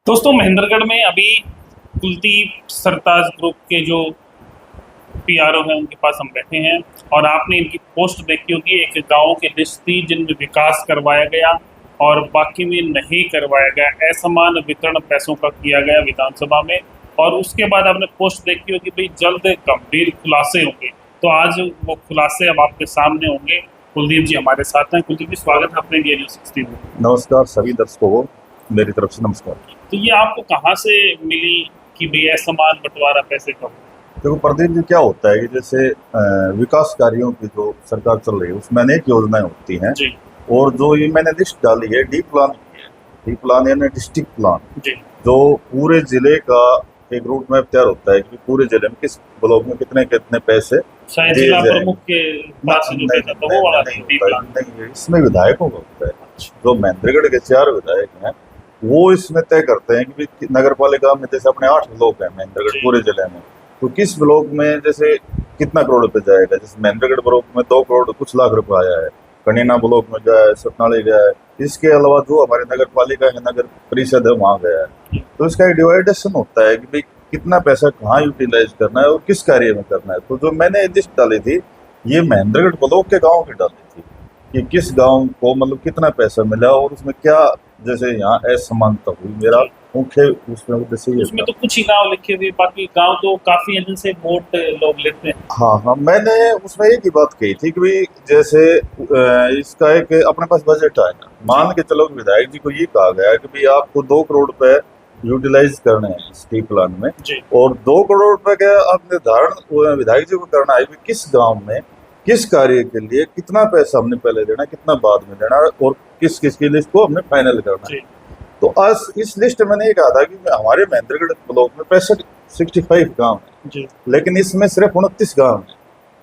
दोस्तों महेंद्रगढ़ में अभी कुलदीप सरताज ग्रुप के जो पीआरओ हैं उनके पास हम बैठे हैं और आपने इनकी पोस्ट देखी होगी। एक गांव की लिस्ट थी जिनमें विकास करवाया गया और बाकी में नहीं करवाया गया। असमान वितरण पैसों का किया गया विधानसभा में। और उसके बाद आपने पोस्ट देखी होगी भाई जल्द गंभीर खुलासे होंगे। तो आज वो खुलासे अब आपके सामने होंगे। कुलदीप जी हमारे साथ हैं। कुलदीप जी स्वागत है अपने इंडिया न्यूज़ 16 में। नमस्कार सभी दर्शकों को मेरी तरफ से नमस्कार। तो ये आपको कहाँ से मिली कि भाई असमान बंटवारा पैसे का? देखो प्रदीप जी, क्या होता है कि जैसे विकास कार्यों की जो सरकार चल रही है उसमें अनेक योजनाएं होती हैं जी और जो ये मैंने लिस्ट डाली है डी प्लान की है। डी प्लान यानी डिस्ट्रिक्ट प्लान, जी जो पूरे जिले का एक रूट मैप तैयार होता है कि पूरे जिले में किस ब्लॉक में कितने कितने पैसे शायद दिए जिला जाएंगे। प्रमुख के पास से जो पैसा था वो वाला नहीं, डी प्लान। नहीं, इसमें विधायकों का होता है। जो महेंद्रगढ़ के 4 विधायक हैं वो इसमें तय करते हैं कि नगर पालिका में जैसे अपने 8 ब्लॉक है महेंद्रगढ़ जी। पूरे जिले में, तो किस ब्लॉक में जैसे कितना करोड़ रुपए जाएगा। जैसे महेंद्रगढ़ ब्लॉक में 2 करोड़ कुछ लाख रुपए आया है, कनीना ब्लॉक में गया है, सतनाली गया है। इसके अलावा जो हमारे नगर पालिका है, नगर परिषद है, वहाँ गया है। तो इसका एक डिवाइडेशन होता है कि भाई कितना पैसा कहाँ यूटिलाइज करना है और किस कार्य में करना है। तो जो मैंने लिस्ट डाली थी ये महेंद्रगढ़ ब्लॉक के गाँव की डाली थी कि किस गांव को मतलब कितना पैसा मिला और उसमें क्या जैसे यहाँ असमानता हुई। मेरा मुख्य उसमें उद्देश्य ये उसमें था। तो कुछ ही गांव लिखे हुए, बाकी गांव तो काफी इनसे वोट लोग लेते हैं। हाँ, मैंने उसमें एक ही बात कही थी कि भाई जैसे इसका एक अपने पास बजट आएगा, मान के चलो विधायक जी को ये कहा गया कि भाई आपको 2 करोड़ रुपए यूटिलाइज करने हैं इस टी प्लान में जी और 2 करोड़ रुपए का आप निर्धारण विधायक जी को करना है कि किस गाँव में किस कार्य के लिए कितना पैसा हमने पहले देना, कितना बाद में देना और किस किस की लिस्ट को हमने फाइनल करना है। तो आज इस लिस्ट में मैंने ये कहा था कि हमारे महेंद्रगढ़ ब्लॉक में 65 गांव है, जी लेकिन इसमें सिर्फ 29 गांव है।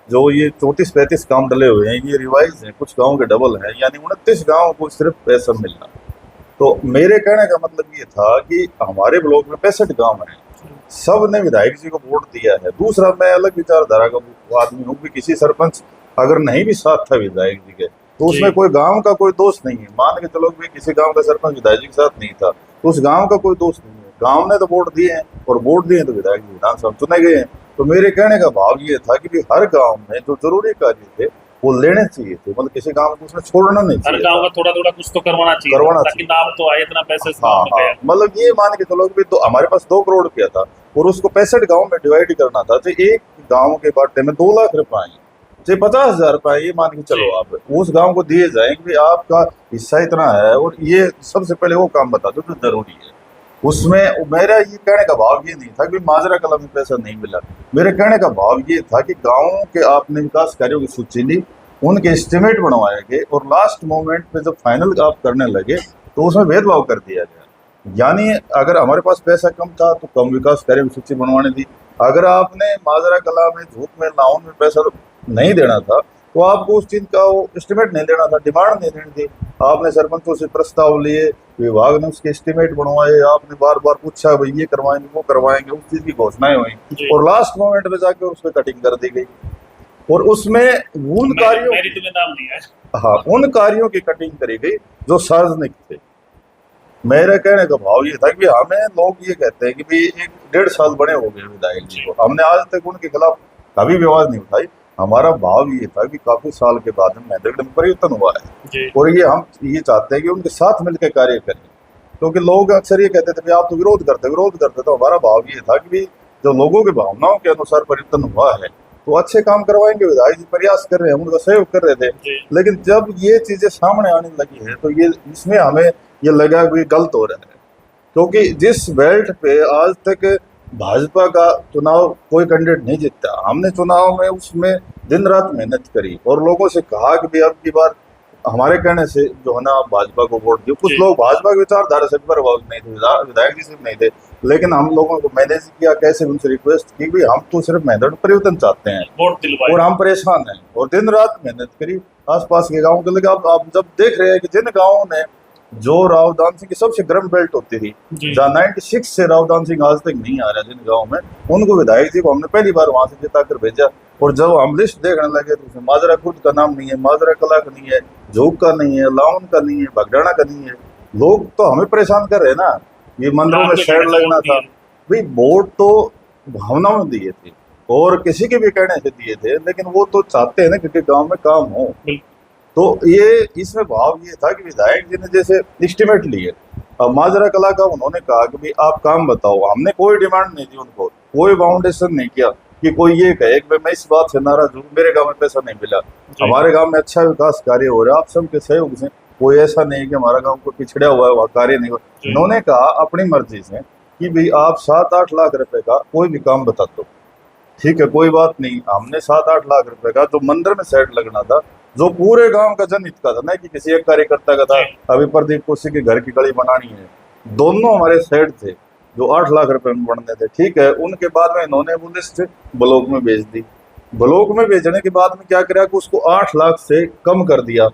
जो ये 34-35 गांव डले हुए हैं ये रिवाइज है, कुछ गाँव के डबल है, यानी 29 गाँव को सिर्फ पैसा मिलना। तो मेरे कहने का मतलब ये था कि हमारे ब्लॉक में 65 गाँव है, सब ने विधायक जी को वोट दिया है। दूसरा, मैं अलग विचारधारा का आदमी हूँ कि किसी सरपंच अगर नहीं भी साथ था विधायक जी के तो उसमें कोई गांव का कोई दोष नहीं है। मान के चलो कि किसी गांव का सरपंच विधायक जी के साथ नहीं था तो उस गांव का कोई दोष नहीं है। गांव ने तो वोट दिए हैं और वोट दिए तो विधायक जी विधानसभा चुने गए हैं। तो मेरे कहने का भाव ये था कि हर गाँव में जो जरूरी कार्य थे वो लेने चाहिए थे, मतलब किसी गांव को उसमें छोड़ना नहीं हर चाहिए। गांव का थोड़ा थोड़ा कुछ तो करवाना चाहिए ताकि नाम तो आए, इतना पैसे इस गांव में गया। मतलब ये मान के चलो कि तो हमारे पास 2 करोड़ रुपया था और उसको 65 गांव में डिवाइड करना था। तो एक गांव के बाटे में 2 लाख रुपए आए, चाहे 50,000 रुपए, ये मान के चलो आप उस गांव को दिए जाए कि आपका हिस्सा इतना है और ये सबसे पहले वो काम बता दो जो जरूरी है। उसमें मेरा ये कहने का भाव ये नहीं था कि माजरा कला में पैसा नहीं मिला। मेरे कहने का भाव ये था कि गाँव के आपने विकास कार्यों की सूची ली, उनके एस्टिमेट बनवाए गए और लास्ट मोमेंट पे जब फाइनल आप करने लगे तो उसमें भेदभाव कर दिया गया। यानी अगर हमारे पास पैसा कम था तो कम विकास कार्य की सूची बनवाने दी। अगर आपने माजरा कला में, झूठ में, नाउन में पैसा नहीं देना था तो आपको उस चीज का वो एस्टिमेट नहीं देना था, डिमांड नहीं देनी थी। आपने सरपंचों से प्रस्ताव लिए, विभाग ने उसके एस्टिमेट बनवाए, आपने बार बार पूछा भाई ये करवाएंगे वो करवाएंगे, उस चीज की घोषणाएं हुई और लास्ट मोमेंट में जाकर उस पर कटिंग कर दी गई और उसमें उन कार्यों में नाम दिया है। हाँ, उन कार्यों की कटिंग करी गई जो सार्वजनिक थे। मेरे कहने का भाव ये था कि हमें लोग ये कहते हैं कि भाई 1-1.5 साल बड़े हो गए विधायक जी को, हमने आज तक उनके खिलाफ कभी भी आवाज नहीं उठाई। हमारा भाव ये था कि काफी साल के बाद महेंद्रगढ़ में परिवर्तन हुआ है और ये हम ये चाहते हैं कि उनके साथ मिलकर कार्य करें, क्योंकि लोग अक्सर ये कहते थे आप तो विरोध करते। तो हमारा भाव ये था कि जो लोगों की भावनाओं के अनुसार परिवर्तन हुआ है तो अच्छे काम करवाएंगे। विधायक जी प्रयास कर रहे हैं, उनका सहयोग कर रहे थे, लेकिन जब ये चीजें सामने आने लगी है तो ये इसमें हमें ये लगा कि गलत हो रहा है। क्योंकि जिस बेल्ट पे आज तक भाजपा का चुनाव कोई कैंडिडेट नहीं जीतता, हमने चुनाव में उसमें दिन रात मेहनत करी और लोगों से कहा कि भाई अब की बार हमारे कहने से जो है ना आप भाजपा को वोट दियो। कुछ लोग भाजपा की विचारधारा से प्रभावित नहीं थे, विधायक जी से नहीं थे, लेकिन हम लोगों को मैनेज किया कैसे, उनसे रिक्वेस्ट की भाई हम तो सिर्फ मेहनत परिवर्तन चाहते हैं और हम परेशान हैं और दिन रात मेहनत करी आसपास के गाँव के। लेकिन आप जब देख रहे हैं कि जिन गाँवों में जो राव दान सिंह की सबसे गर्म बेल्ट होती थी, जहाँ 96 से राव दान सिंह आज तक नहीं आ रहा जिन गाँव में, उनको विधायक जी को हमने पहली बार वहां से जिता कर भेजा। और जब हम लिस्ट देखने लगे तो उसमें माजरा खुर्द का नाम नहीं है, माजरा कला का नहीं है, झोंक का नहीं है, लाउन का नहीं है, बगडाना का नहीं है। लोग तो हमें परेशान कर रहे हैं ना ये मंदिरों में आपके शेड कहने से लगना वोट था। दिए। भाई वोट तो भावनाओं में दिए थे और किसी के भी कहने से दिए थे, लेकिन वो तो चाहते हैं ना कि गांव में काम हो। बिल्कुल। तो ये इसमें भाव ये था कि विधायक जी ने जैसे एस्टिमेट लिए, अब माजरा कला का उन्होंने कहा कि भाई आप काम बताओ, हमने कोई डिमांड नहीं दी उनको, कोई बाउंडेशन नहीं किया कि कोई ये कहे कि भाई मैं इस बात से नाराज हूँ, मेरे गांव में पैसा नहीं मिला। हमारे गांव में अच्छा विकास कार्य हो रहा है, आप सबके सहयोग से, कोई ऐसा नहीं है कि हमारा गांव को पिछड़ा हुआ है, वहाँ कार्य नहीं हुआ। इन्होंने कहा अपनी मर्जी से कि भाई आप 7-8 लाख रुपए का कोई भी काम बता दो, ठीक है कोई बात नहीं। हमने 7-8 लाख रुपए का जो मंदिर में सेट लगना था, जो पूरे गांव का जनहित का था, ना कि किसी एक कार्यकर्ता का था, अभी प्रदीप कोशी के घर की गली बनानी है, दोनों हमारे सेट थे जो 8 लाख रुपए में बनने थे, ठीक है। उनके बाद में इन्होंने वो लिस्ट ब्लॉक में भेज दी। ब्लॉक में भेजने के बाद में क्या करा कि उसको 8 लाख से कम कर दिया,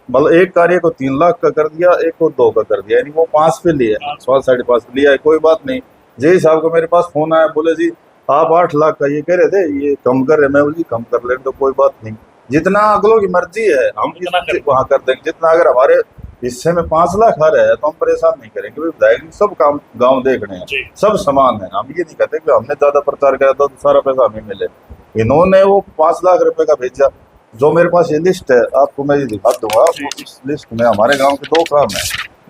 मतलब एक कार्य को 3 लाख का कर दिया, एक को 2 का कर दिया, यानी वो 5 पे लिया, 5-5.5 लिया है। कोई बात नहीं। जय साहब को मेरे पास फोन आया, बोले जी आप 8 लाख का ये कह रहे थे, ये कम कर रहे। मैं बोली कम कर ले तो कोई बात नहीं, जितना अगलों की मर्जी है हम वहाँ कर देंगे, जितना। अगर हमारे हिस्से में 5 लाख आ रहा है तो हम परेशान नहीं करेंगे। विधायक जी सब काम गांव देख रहे हैं, सब समान है। हम ये नहीं कहते कि हमने ज्यादा प्रचार किया तो सारा पैसा हमें मिले। इन्होंने वो 5 लाख रुपए का भेजा। जो मेरे पास ये लिस्ट है आपको मैं ये दिखा दूंगा। इस लिस्ट में हमारे गांव के 2 काम है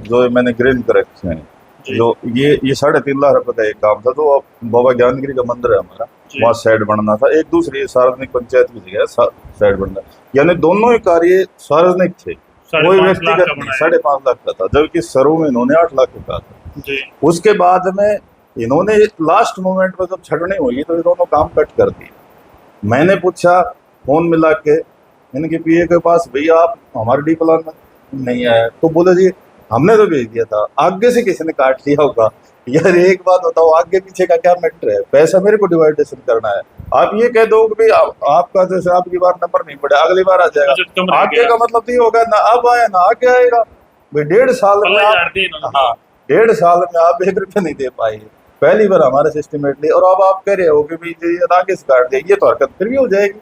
जो मैंने ग्रीन कर रखे हैं। जो ये 3.5 लाख रुपए का एक काम था, जो बाबा ज्ञानगिरी का मंदिर है हमारा, वहाँ साइड बनना था। एक दूसरी सार्वजनिक पंचायत की जगह साइड बनना, यानी दोनों ही कार्य सार्वजनिक थे, कोई व्यक्तिगत नहीं। 5.5 लाख का था, जबकि सरू में इन्होंने 8 लाख का था। उसके बाद में इन्होंने लास्ट मोमेंट में जब छटनी हुई तो इन्होंने काम कट कर दिए। मैंने पूछा फोन मिला के इनके पीए के पास, भैया आप हमारे डी प्लान में नहीं आया, तो बोले जी हमने तो भेज दिया था, आगे से किसी ने काट लिया होगा। यार एक बात बताओ, आगे पीछे का क्या मैटर है, पैसा मेरे को डिवाइडेशन करना है। आप ये कह दो कि भाई आपका जैसे आपकी बार नंबर नहीं पड़ा, अगली बार आ जाएगा। आगे का मतलब ये होगा ना अब आया ना आगे आएगा। भाई 1.5 साल में आप 1.5 साल में आप 1 रुपये नहीं दे पाए, पहली बार हमारे से एस्टिमेट लिए, और अब आप कह रहे हो कि भाई आगे से काट दिया, ये तो हरकत फिर भी हो जाएगी।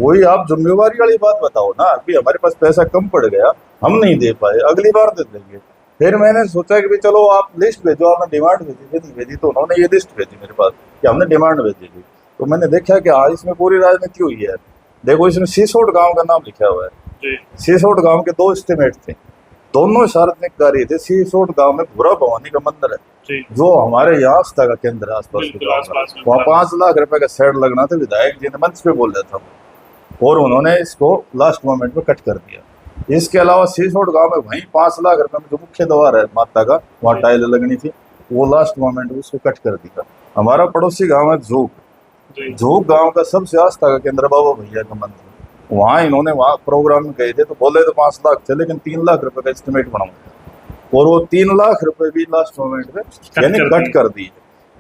वही आप जिम्मेवारी वाली बात बताओ ना कि हमारे पास पैसा कम पड़ गया, हम नहीं दे पाए, अगली बार दे देंगे। फिर मैंने सोचा कि भाई चलो आप लिस्ट भेजो, आपने डिमांड भेजी नहीं भेजी, तो उन्होंने ये लिस्ट भेजी मेरे पास कि हमने डिमांड भेजी थी। तो मैंने देखा कि हाँ इसमें पूरी राजनीति हुई है। देखो इसमें सीसोट गांव का नाम लिखा हुआ है। सीसोट गांव के 2 एस्टिमेट थे, दोनों सार्वजनिक कार्य थे। सीसोट गांव में भूरा भवानी का मंदिर है जो हमारे यहाँ आस्था का केंद्र है, आसपास वहाँ 5 लाख रुपए का शेड लगना था। विधायक जी ने मंच पे बोल रहा था और उन्होंने इसको लास्ट मोमेंट में कट कर दिया। इसके अलावा सीसोट गांव में वहीं 5 लाख रुपए में जो मुख्य द्वार है माता का, वहाँ टाइल लगनी थी, वो लास्ट मोमेंट में उसको कट कर दिया। हमारा पड़ोसी गांव है झोंक गांव का सबसे आस्था का केंद्र बाबा भैया का मंदिर, वहाँ इन्होंने वहाँ प्रोग्राम में गए थे तो बोले तो 5 लाख थे, लेकिन 3 लाख रुपए का एस्टिमेट बनाऊंगा, और वो 3 लाख रुपए भी लास्ट मोमेंट में यानी कट कर दिए।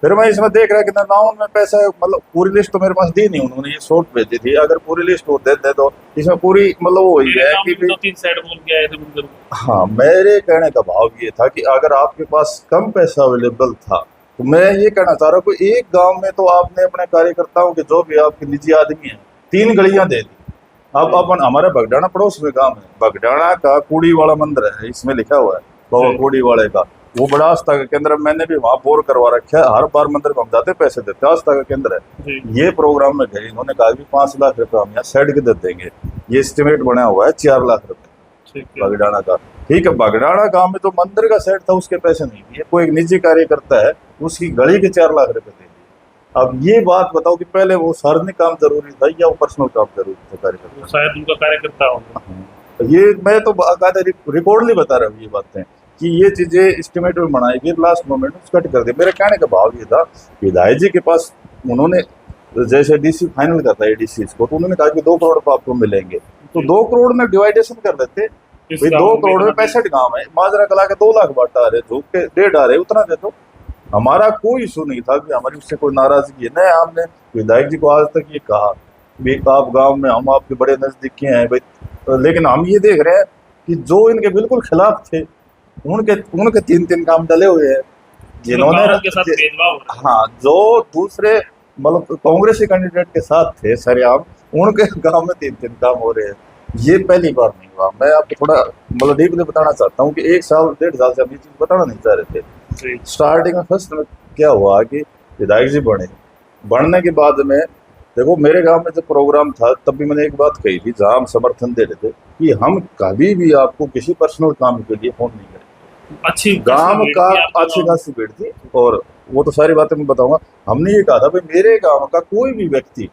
फिर मैं इसमें देख रहा कि नाउन में पैसा, मतलब पूरी लिस्ट तो मेरे पास दी नहीं उन्होंने, ये शॉर्ट भेजी थी। अगर पूरी लिस्ट वो दे तो इसमें पूरी मतलब वो हुई है कि 2-3 साइड बोल के आए थे। हाँ, मेरे कहने का भाव ये था कि अगर आपके पास कम पैसा अवेलेबल था तो मैं ये कहना चाह रहा हूँ कि एक गांव में तो आपने अपने कार्यकर्ताओं के जो भी आपके निजी आदमी हैं 3 गलियां दे दी। अब अपन हमारे बगडाना पड़ोस में गाँव है, बगडाना का कूड़ी वाला मंदिर है, इसमें लिखा हुआ है बाबा कूड़ी वाले का, वो बड़ा आस्था का केंद्र। मैंने भी वहाँ बोर करवा रखा है, हर बार मंदिर में हम जाते पैसे देते, आस्था का केंद्र है। ये प्रोग्राम में गए, इन्होंने कहा कि 5 लाख रुपए हम यहाँ सेट के दे देंगे। ये एस्टिमेट बना हुआ है 4 लाख रुपए बगडाना का, ठीक है। बगडाना गांव में जो मंदिर का सेट था उसके पैसे नहीं दिए, कोई एक निजी कार्यकर्ता है उसकी गली के 4 लाख रुपए दे दिए। अब ये बात बताओ कि पहले वो सार्वजनिक काम जरूरी था या वो पर्सनल काम जरूरी था कार्यकर्ता? शायद उनका कार्यकर्ता होगा। ये मैं तो रिकॉर्डली बता रहा हूँ ये बातें कि ये चीजें एस्टिमेट में बनाएगी, लास्ट मोमेंट में कट कर दी। मेरे कहने का भाव ये था विधायक जी के पास, उन्होंने जैसे डीसी फाइनल करता है डीसी को, तो उन्होंने कहा कि 2 करोड़ तो आपको मिलेंगे, तो 2 करोड़ में डिवाइडेशन कर लेते। 2 करोड़ में 65 गाँव है, माजरा कला के 2 लाख बांटा आ रहे, झूक के 1.5 आ रहे, उतना दे दो। हमारा कोई इशू नहीं था कि हमारी उससे कोई नाराजगी है। नहीं, हमने विधायक जी को आज तक ये कहा भी आप गाँव में हम आपके बड़े नजदीकी हैं भाई, लेकिन हम ये देख रहे हैं कि जो इनके बिल्कुल खिलाफ थे उनके 3 काम डले हुए हैं, जिन्होंने हाँ जो दूसरे मतलब कांग्रेसी कैंडिडेट के साथ थे सरेआम, उनके गांव में 3 काम हो रहे हैं। ये पहली बार नहीं हुआ। मैं आपको थोड़ा मतलब डीपली बताना चाहता हूँ कि 1 साल 1.5 साल से हम ये चीज बताना नहीं चाह रहे थे, जी स्टार्टिंग में फर्स्ट में क्या हुआ कि विधायक जी बढ़ने के बाद में देखो, मेरे गांव में जब प्रोग्राम था तब भी मैंने एक बात कही थी, जहां हम समर्थन दे रहे थे कि हम कभी भी आपको किसी पर्सनल काम के लिए फोन नहीं करेंगे। अच्छी गांव खासी का भीड़ थी आपके अच्छी गाँव में। खासी भीड़ थी, और वो तो सारी बातें मैं बताऊंगा। हमने ये कहा था भाई, मेरे गांव का कोई भी व्यक्ति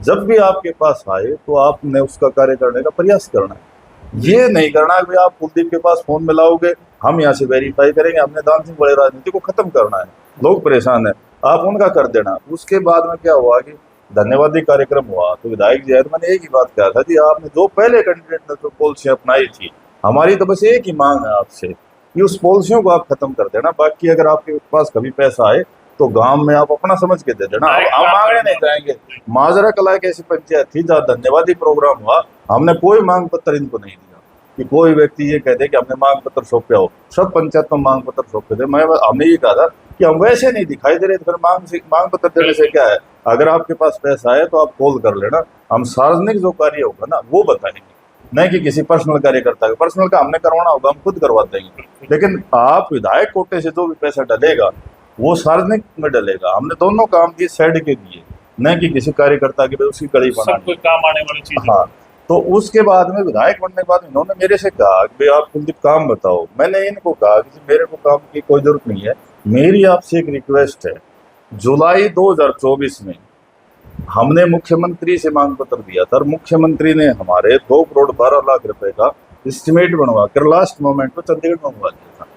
जब भी आपके पास आए तो आपने उसका कार्य करने का प्रयास करना है। ये नहीं करना है कि आप कुलदीप के पास फोन मिलाओगे, हम यहाँ से वेरीफाई करेंगे। हमने दान सिंह बड़े राजनीति को खत्म करना है, लोग परेशान है, आप उनका कर देना। उसके बाद में क्या हुआ कि धन्यवादी कार्यक्रम हुआ, तो विधायक जी आए तो मैंने एक ही बात कहा था कि आपने जो पहले कैंडिडेट ने जो पॉलिसी अपनाई थी, हमारी तो बस एक ही मांग है आपसे कि उस पॉलिसियों को आप खत्म कर देना। बाकी अगर आपके पास कभी पैसा आए तो गांव में आप अपना समझ के दे देना, हम मांगने नहीं जाएंगे। माजरा कला एक ऐसी पंचायत थी जहाँ धन्यवादी प्रोग्राम हुआ, हमने कोई मांग पत्र इनको नहीं दिया कि कोई व्यक्ति ये कह दे कि हमने मांग पत्र सौंपे हो। सब पंचायत में मांग पत्र सौंपे थे। हमने ये कहा था कि हम वैसे नहीं दिखाई दे रहे, तो फिर मांग पत्र देने से क्या है। अगर आपके पास पैसा है तो आप कॉल कर लेना, हम सार्वजनिक जो कार्य होगा ना वो बताएंगे, नहीं कि किसी पर्सनल कार्यकर्ता का। पर्सनल का हमने करवाना होगा हम खुद करवा देंगे, लेकिन आप विधायक कोटे से जो भी पैसा डलेगा वो सार्वजनिक में डलेगा। हमने दोनों काम किए साइड के दिए, न कि किसी कार्यकर्ता की उसकी कड़ी सब बना। कोई काम आने वाली चीज। हाँ, तो उसके बाद में विधायक बनने के बाद इन्होंने मेरे से कहा कि भाई आप कुलदीप काम बताओ। मैंने इनको कहा कि मेरे को काम की कोई जरूरत नहीं है, मेरी आपसे एक रिक्वेस्ट है। जुलाई 2024 में हमने मुख्यमंत्री से मांग पत्र दिया था और मुख्यमंत्री ने हमारे 2 करोड़ 12 लाख रुपए का एस्टिमेट बनवा कर लास्ट मोमेंट में चंडीगढ़ मंगवा दिया था।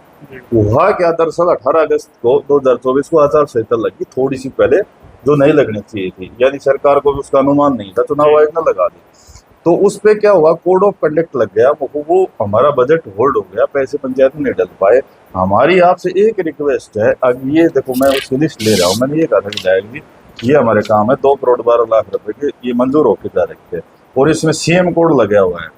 हुआ क्या, दरअसल 18 अगस्त को 2024 को आचार संहिता लगी, थोड़ी सी पहले, जो नहीं लगनी चाहिए थी, यानी सरकार को भी उसका अनुमान नहीं था, चुनाव आयोग ने लगा दी। तो उस पे क्या हुआ, कोड ऑफ कंडक्ट लग गया, वो हमारा बजट होल्ड हो गया, पैसे पंचायत में नहीं डल पाए। हमारी आपसे एक रिक्वेस्ट है, अब ये देखो मैं उसकी लिस्ट ले रहा हूँ, मैंने ये कहा था विधायक जी ये हमारे काम है, 2 करोड़ 12 लाख रुपए के ये मंजूर होके जा रखे हैं, और इसमें सीएम कोड लगा हुआ है।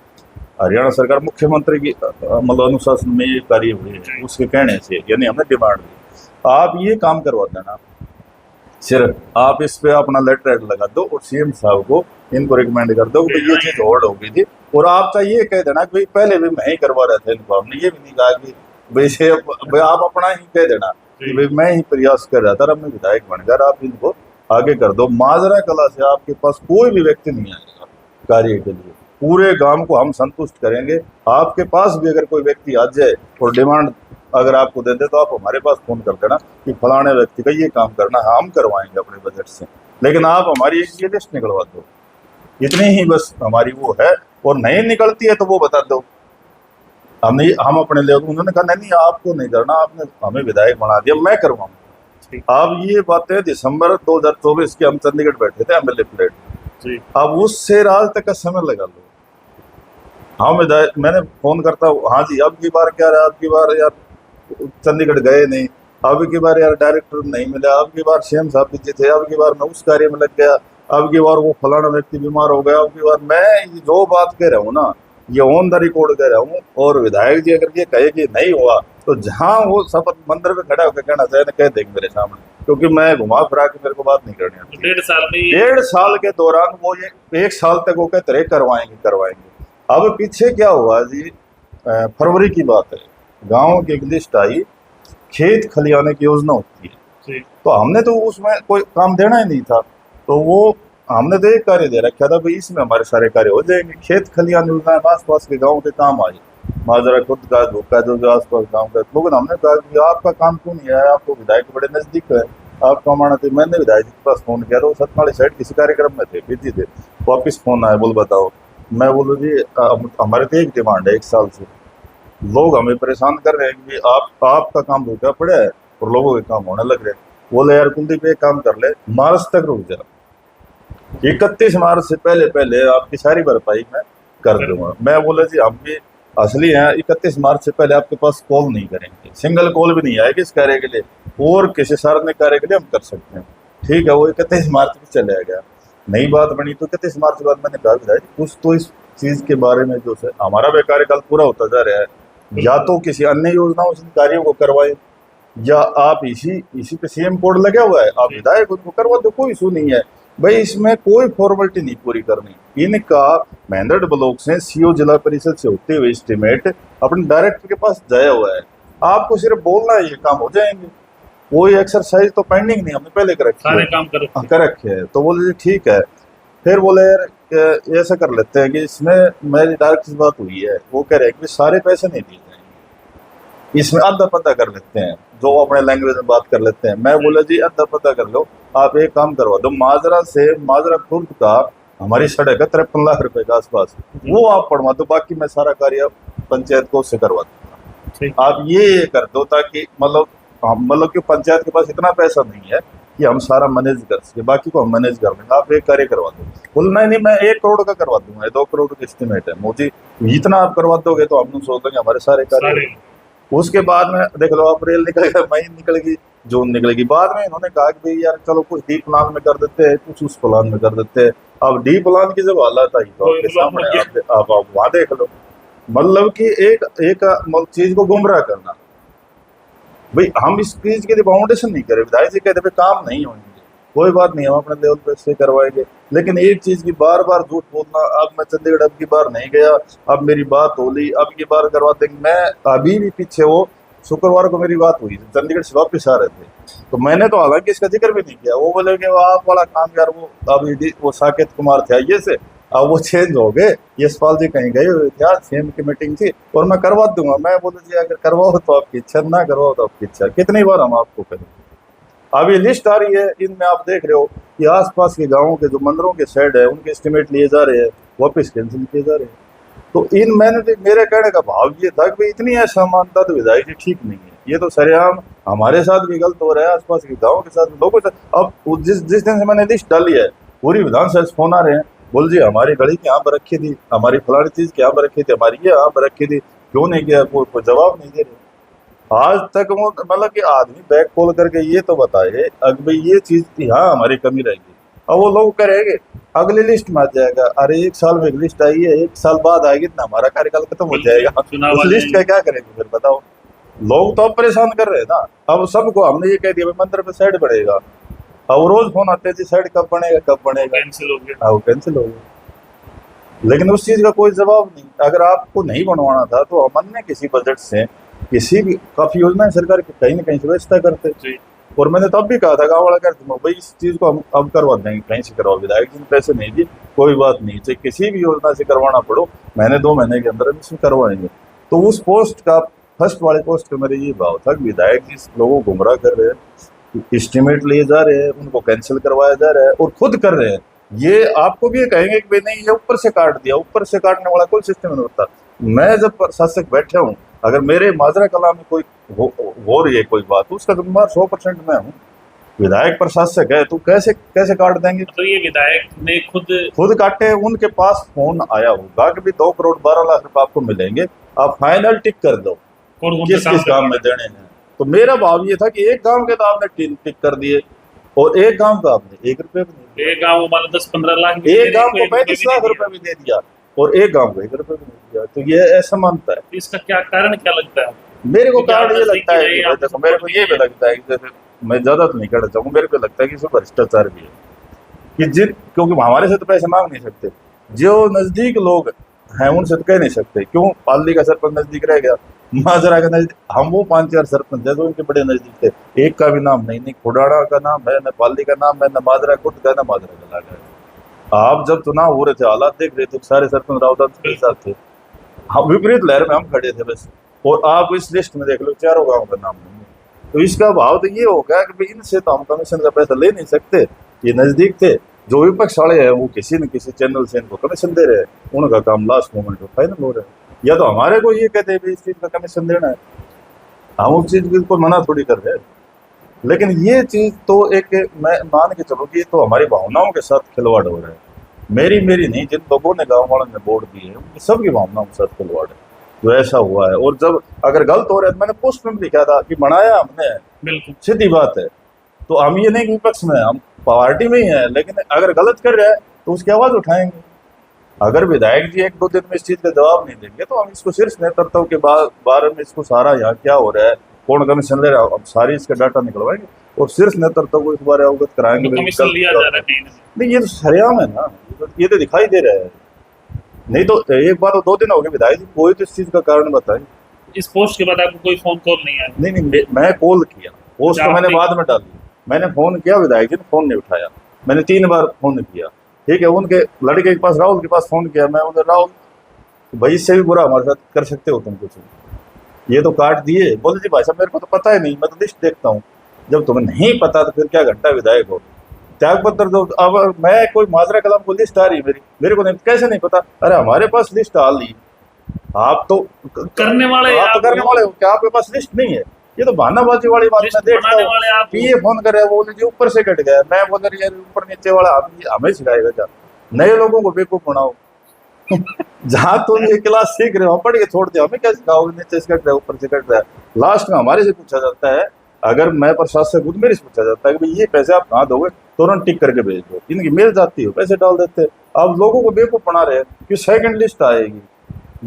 हरियाणा सरकार मुख्यमंत्री की मतलब अनुशासन में ये कार्य हुए हैं, उसके कहने से, यानी हमने डिमांड दी आप ये काम करवा देना। सिर्फ आप इस पे अपना लेटर हेड लगा दो और सीएम साहब को इनको रिकमेंड कर दो कि ये चीज होल्ड हो गई थी। और आप चाहिए कह देना कि भाई पहले भी मैं ही करवा रहा था इनको, हमने ये भी नहीं कहा कि भाई आप अपना ही कह देना कि भाई मैं ही प्रयास कर रहा था, अब मैं विधायक बनकर आप इनको आगे कर दो। माजरा कला से आपके पास कोई भी व्यक्ति नहीं आएगा कार्य के लिए, पूरे गांव को हम संतुष्ट करेंगे। आपके पास भी अगर कोई व्यक्ति आ जाए और डिमांड अगर आपको दे दे तो आप हमारे पास फोन कर देना कि फलाने व्यक्ति का ये काम करना है, हम करवाएंगे अपने बजट से, लेकिन आप हमारी एक ये लिस्ट निकलवा दो। इतनी ही बस हमारी वो है, और नहीं निकलती है तो वो बता दो, हम अपने लिए। उन्होंने कहा नहीं आपको नहीं करना, आपने हमें विधायक बना दिया, मैं करवाऊंगा। अब ये बातें दिसंबर 2024 के हम चंडीगढ़ बैठे थे एमएलए प्लेट, अब उससे आज तक का समय लगा लो। हाँ मैंने फोन करता हूँ, हाँ जी अब की बार क्या रहा, अब की बार यार चंडीगढ़ गए नहीं, अब की बार यार डायरेक्टर नहीं मिला, अब की बार सीएम साहब बिजी थे, अब की बार मैं उस कार्य में लग गया, अब की बार वो फलाना व्यक्ति बीमार हो गया, अब की बार मैं जो बात कह रहा हूँ ना ये ऑन द रिकॉर्ड कह रहा हूँ। और विधायक जी अगर ये कहे कि नहीं हुआ तो जहाँ वो शपथ मंदिर में खड़ा होकर कहना चाहे कह देंगे मेरे सामने, क्योंकि मैं घुमा फिरा के मेरे को बात नहीं करनी आती। 1.5 साल के दौरान वो ये 1 साल तक वो कहते रहे करवाएंगे। अब पीछे क्या हुआ जी, फरवरी की बात है, गांव की एक लिस्ट आई, खेत खलियाने की योजना होती है, तो हमने तो उसमें कोई काम देना ही नहीं था, तो वो हमने तो एक कार्य दे रखा था भाई इसमें हमारे सारे कार्य हो जाएंगे। खेत खलियान योजना आस पास के गाँव के काम आई, माजरा खुद का धोखा जो आस पास गाँव का, लेकिन हमने कहा कि आपका काम क्यों नहीं है, आपको विधायक बड़े नजदीक है, आपका माना थे। मैंने विधायक जी के पास फोन किया, तो सतनाली साइड किसी कार्यक्रम में थे, बिजी थे, वापिस फोन आया, बोल बताओ। मैं बोलूँ जी हमारे तो एक डिमांड है, 1 साल से लोग हमें परेशान कर रहे हैं कि आपका काम धोखा पड़ा है और लोगों के काम होने लग रहे हैं। बोले यार कुलदीप एक काम कर ले, मार्च तक रुक जा, 31 मार्च से पहले आपकी सारी भरपाई मैं कर दूंगा। मैं बोला जी हम भी असली हैं, 31 मार्च से पहले आपके पास कॉल नहीं करेंगे, सिंगल कॉल भी नहीं आएगी इस कार्य के लिए, और किसी सार्वजनिक कार्य के लिए हम कर सकते हैं। ठीक है, वो 31 मार्च में चले गया, नई बात बनी तो 31 मार्च के बाद मैंने कहा विधायक कुछ तो इस चीज के बारे में जो है हमारा भी कार्यकाल पूरा होता जा रहा है, या तो किसी अन्य योजनाओं से कार्यों को करवाए, या आप इसी पे सीएम कोड लगा हुआ है, आप विधायक उनको करवा दो, कोई इशू नहीं है भाई, इसमें कोई फॉर्मेलिटी नहीं पूरी करनी। इनका मेहंदड़ ब्लॉक से सीओ जिला परिषद से होते हुए एस्टीमेट अपने डायरेक्टर के पास जाया हुआ है, आपको सिर्फ बोलना है, ये काम हो जाएंगे। कोई एक्सरसाइज तो पेंडिंग नहीं, हमने पहले कर रखी सारे है। काम करो। हाँ, कर रखे हैं। तो बोले जी ठीक है। फिर बोले यार ऐसा कर लेते हैं कि इसमें मेरी डायरेक्ट से बात हुई है, वो कह रहे हैं कि सारे पैसे नहीं दिए जाएंगे, इसमें अद्धा पता कर लेते हैं, जो अपने लैंग्वेज में बात कर लेते हैं। मैं बोला जी अद्धा पता कर लो, आप एक काम करवा दो, माजरा से माजरा खुर्द का हमारी सड़क है 53 लाख रुपए के आसपास, वो आप पढ़वा दो, बाकी मैं सारा कार्य पंचायत को उससे करवा दूंगा। ठीक। आप ये कर दो ताकि मतलब कि पंचायत के पास इतना पैसा नहीं है कि हम सारा मैनेज कर सके, बाकी को हम मैनेज कर लेंगे, आप एक कार्य करवा दो। बोलना नहीं मैं 1 करोड़ का करवा दूंगा, 2 करोड़ का एस्टिमेट है मोदी, इतना आप करवा दोगे तो हम सोच देंगे हमारे सारे कार्य। सारे उसके बाद में देख लो, अप्रैल निकल गया, मई निकल गई, जून निकलेगी। बाद में इन्होंने कहा कि भाई यार चलो कुछ डी प्लान में कर देते हैं, कुछ उस प्लान में कर देते हैं। अब डी प्लान की जब हालत आई तो आपके सामने आप वहां देख लो, मतलब कि एक चीज को गुमराह करना। भाई हम इस चीज के लिए फाउंडेशन नहीं करे, विधायक जी कहते काम नहीं होंगे, कोई बात नहीं, हम अपने लेवल पे से करवाएंगे, लेकिन एक चीज की बार बार झूठ बोलना। अब मैं चंडीगढ़ अब की बार नहीं गया, अब मेरी बात हो ली, अब की बार करवा देंगे। मैं अभी भी पीछे, वो शुक्रवार को मेरी बात हुई, चंडीगढ़ से वापस आ रहे थे, तो मैंने तो हालांकि इसका जिक्र भी नहीं किया। वो बोले कि वो आप वाला काम यार, वो अभी वो साकेत कुमार थे आइए से, अब वो चेंज हो गए, यशपाल जी कहीं गए हुए थे, सीएम की मीटिंग थी, और मैं करवा दूंगा। मैं बोला जी अगर करवाओ तो आपकी इच्छा, ना करवाओ तो आपकी इच्छा, कितनी बार हम आपको करें। अब ये लिस्ट आ रही है, इनमें आप देख रहे हो कि आसपास के गांवों के जो मंदिरों के साइड है उनके एस्टिमेट लिए जा रहे हैं, वापस कैंसिल किए जा रहे हैं। तो मेरे कहने का भाव ये था कि भाई इतनी असमानता तो विधायक जी ठीक नहीं है, ये तो सरेआम हमारे साथ भी गलत हो रहा है, आसपास के गाँव के साथ, लोगों के साथ। अब जिस दिन से मैंने लिस्ट डाली है, पूरी विधानसभा से फोन आ रहे हैं, बोल जी हमारी घड़ी यहाँ पर रखी थी, हमारी फलानी चीज यहाँ पर रखी थी, हमारी ये यहाँ पर रखी थी, क्यों नहीं किया, कोई जवाब नहीं दे रहे आज तक। वो मतलब कि आदमी बैग खोल करके ये तो बताए अगर भाई ये चीज यहाँ हमारी कमी रहेगी, अब वो लोग करेंगे अगली लिस्ट में आ जाएगा, अरे 1 साल में एक लिस्ट आई है, 1 साल बाद आएगी ना हमारा कार्यकाल खत्म हो जाएगा, उस लिस्ट का क्या करेंगे फिर बताओ। लोग तो अब परेशान कर रहे हैं ना। अब सबको हमने ये कह दिया भाई मंदिर पे साइड बढ़ेगा, अब रोज फोन आते हैं जी साइड कब बनेगा, कब बनेगा, कैंसिल हो गया। हाँ वो कैंसिल हो गया। लेकिन उस चीज का कोई जवाब नहीं। अगर आपको नहीं बनवाना था तो अमन ने किसी बजट से, किसी भी काफी योजना है सरकार की, कहीं ना कहीं से व्यवस्था करते जी। और मैंने तब भी कहा था गाँव वाला कहते भाई इस चीज को हम अब करवा देंगे, कहीं से करवाओ, विधायक जी ने पैसे नहीं दिए कोई बात नहीं, चाहे किसी भी योजना से करवाना पड़ो, मैंने 2 महीने के अंदर इसमें करवाएंगे। तो उस पोस्ट का, फर्स्ट वाले पोस्ट का मेरे ये भाव था कि विधायक जी लोगों को गुमराह कर रहे हैं, एस्टिमेट लिए जा रहे हैं, उनको कैंसिल करवाया जा रहा है और खुद कर रहे हैं। ये आपको भी ये कहेंगे कि भाई नहीं ये ऊपर से काट दिया, ऊपर से काटने वाला कोई सिस्टम नहीं होता। मैं जब प्रशासक बैठा हूँ, अगर मेरे माजरा कला में कोई हो रही है कोई बात, उसका जिम्मेदार 100% मैं हूँ। विधायक प्रशासक है तो कैसे काट देंगे। तो ये विधायक ने खुद काटे। उनके पास फोन आया होगा कि भी 2 करोड़ 12 लाख रुपए आपको मिलेंगे, आप फाइनल टिक कर दो किस किस काम में देने हैं। तो मेरा भाव ये था कि एक काम के तो आपने टिक कर दिए और एक काम का आपने 1 रुपये भी नहीं दिया। एक गाँव वाला 10-15 लाख, एक गांव को 35 लाख रुपए भी दे दिया और एक गांव को 1 रुपये भी नहीं दिया। तो ये ऐसा मानता है। इसका क्या कारण क्या लगता है? मेरे को कारण ये लगता है, देखो मेरे को ये भी लगता है कि जैसे मैं ज्यादा तो नहीं कहना चाहूँ, मेरे को लगता है कि इसमें भ्रष्टाचार भी है कि क्योंकि हमारे से तो पैसे मांग नहीं सकते, जो नजदीक लोग हैं उनसे तो कह नहीं सकते। क्यों पाली का सरपंच नजदीक रह गया, माजरा का नजदीक, हम वो 5-4 सरपंच है जो इनके बड़े नजदीक थे, एक का भी नाम नहीं खुडाड़ा का नाम है, न पाली का नाम है, न माजरा खुद का, न माजरा का लागा है। आप जब चुनाव हो रहे थे हालात देख रहे थे, सारे सरपंच रावदान के साथ थे, हम विपरीत लहर में हम खड़े थे बस। और आप इस लिस्ट में देख लो 4 गाँव का नाम नहीं है। तो इसका भाव तो ये होगा कि भाई इनसे तो हम कमीशन का पैसा ले नहीं सकते, ये नजदीक थे। जो विपक्ष वाले हैं वो किसी न किसी चैनल से इनको कमीशन दे रहे हैं, उनका काम लास्ट मोमेंट में फाइनल हो रहा है। या तो हमारे को ये कहते हैं इस चीज का कमीशन देना है, हम उस चीज को मना थोड़ी कर रहे हैं। लेकिन ये चीज तो एक मैं मान के चलो कि तो हमारी भावनाओं के साथ खिलवाड़ हो रहा है। मेरी नहीं, जिन लोगों ने गाँव वालों ने वोट दिए हैं उनकी सबकी भावनाओं के साथ खिलवाड़ है, तो ऐसा हुआ है। और जब अगर गलत हो रहा है तो मैंने पोस्ट में भी लिखा था कि बनाया हमने, बिल्कुल सीधी बात है। तो हम ये नहीं कि विपक्ष में, हम पार्टी में ही है, लेकिन अगर गलत कर रहा है तो उसकी आवाज उठाएंगे। अगर विधायक जी 1-2 दिन में इस चीज का जवाब नहीं देंगे तो हम इसको शीर्ष नेतृत्व के बारे में इसको सारा यहाँ क्या हो रहा है, कौन कमीशन ले रहा है, हम सारी इसका डाटा निकलवाएंगे और शीर्ष नेतृत्व को इस बारे अवगत कराएंगे। कमीशन लिया जा रहा है नहीं, ये तो सरेआम है ना, ये तो दिखाई दे रहा है। नहीं तो एक बार 2 दिन हो गए विधायक जी, कोई तो इस चीज का कारण बताए। इस पोस्ट के बाद आपको कोई फोन कॉल नहीं आया? नहीं नहीं, मैं कॉल किया, पोस्ट तो मैंने बाद में डाली। मैंने फोन किया, विधायक जी ने फोन नहीं उठाया। मैंने 3 बार फोन किया, ठीक है। उनके लड़के के पास, राहुल के पास फोन किया। मैं उधर, राहुल भाई इससे भी बुरा हमारे साथ कर सकते हो तुम कुछ, ये तो काट दिए। बोले जी भाई साहब मेरे को तो पता ही नहीं, मैं तो लिस्ट देखता हूँ। जब तुम्हें नहीं पता तो फिर क्या घंटा विधायक हो, त्याग पत्र दो। अब मैं कोई माजरा कलाम को लिस्ट आ रही मेरे को नहीं, कैसे नहीं पता? अरे हमारे पास लिस्ट आ ली, आप तो करने वाले, आप तो करने वाले हो क्या? आपके पास लिस्ट नहीं है? ये तो बहानाबाजी वाली बात। मैं देखता हूँ पीए फोन करे, वो बोले जी ऊपर से कट गया। मैं बोल रही यार ऊपर नीचे वाला हमें सिखाएगा क्या? नए लोगों को बेवकूफ बनाओ। जहाँ तुम ये क्लास सीख रहे हो पढ़ के छोड़ दिया, हमें क्या सिखाओगे? नीचे से कट रहा है, ऊपर से कट रहा है। लास्ट में हमारे से पूछा जाता है, अगर मैं प्रशासक हूँ मेरे से पूछा जाता है कि भाई ये पैसे आप कहाँ दोगे, तुरंत टिक करके भेज दो। इनकी मेल जाती है, पैसे डाल देते हैं। अब लोगों को बेवकूफ बना रहे हैं कि सेकंड लिस्ट आएगी,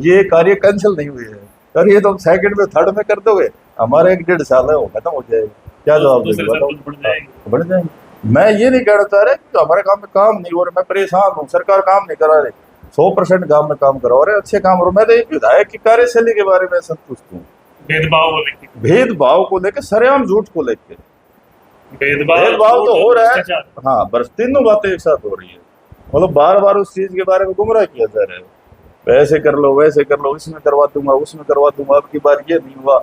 ये कार्य कैंसिल नहीं हुई है। अरे ये तो सेकंड में थर्ड में कर दोगे, हमारा 1-1.5 साल है वो खत्म हो जाएगा। क्या जवाब देंगे? बढ़ जाएंगे। मैं ये नहीं कहना चाह रहा कि हमारे काम में काम नहीं हो रहा, मैं परेशान हूँ, सरकार काम नहीं करा रही। 100% काम में काम करवा रहे, अच्छे काम हो रहे। मैं तो एक विधायक की कार्यशैली के बारे में संतुष्ट हूँ। भेदभाव को लेकर, सरेआम झूठ को लेकर भेदभाव तो हो रहा है। हाँ, बस तीनों बातें एक साथ हो रही है। मतलब बार बार उस चीज के बारे में गुमराह किया जा रहा है, वैसे कर लो वैसे कर लो, इसमें करवा दूंगा उसमें करवा दूंगा, अब की बार ये नहीं हुआ।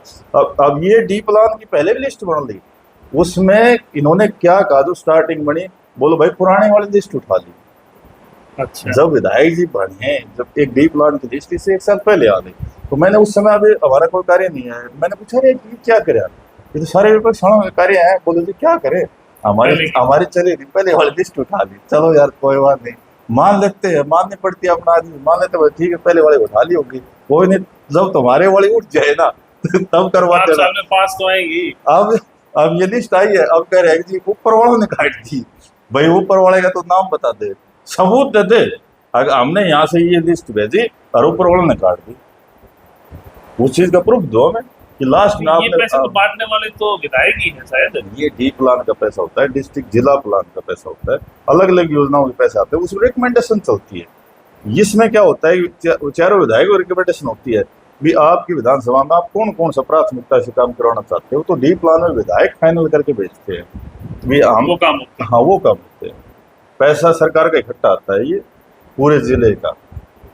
अब ये डी प्लान की पहले भी लिस्ट बन ली, उसमें इन्होंने क्या कहा जो स्टार्टिंग बनी, बोलो भाई पुराने वाली लिस्ट उठा ली। अच्छा। जब विधायक जी बने, जब एक डी प्लान की लिस्ट इससे 1 साल पहले आ गई, तो मैंने उस समय, अभी हमारा कोई कार्य नहीं है, मैंने पूछा रे ये क्या करे, ये तो सारे विपक्षों में कार्य है। बोलो जी क्या करे, हमारी चली थी पहले वाली लिस्ट उठा ली। चलो यार कोई बात नहीं, मान लेते हैं, माननी पड़ती है अपना आदमी, मान लेते हैं ठीक है, पहले वाली उठा ली होगी, कोई नहीं। जब तुम्हारे वाली उठ जाए ना तब करवाते ना, पास तो आएगी। अब ये लिस्ट आई है, अब कह रहे हैं जी ऊपर वालों ने काट दी। भाई ऊपर वाले का तो नाम बता दे, सबूत दे दे। अगर हमने यहाँ से ये लिस्ट भेजी और ऊपर वालों ने काट दी, उस चीज का प्रूफ दो हमें कि लास्ट में आपने। पैसे तो बांटने वाले तो विधायक ही है शायद। ये डी प्लान का पैसा होता है, डिस्ट्रिक्ट जिला प्लान का पैसा होता है, अलग अलग योजनाओं के पैसे आते हैं, उसमें रिकमेंडेशन चलती है। इसमें क्या होता है, चारों विधायकों को रिकमेंडेशन होती है भी आपकी विधानसभा में आप कौन कौन सा प्राथमिकता से काम करवाना चाहते हो, तो डी प्लान में विधायक फाइनल करके भेजते हैं भी हम वो काम होते हैं। हाँ वो काम होते हैं, पैसा सरकार का इकट्ठा आता है, ये पूरे जिले का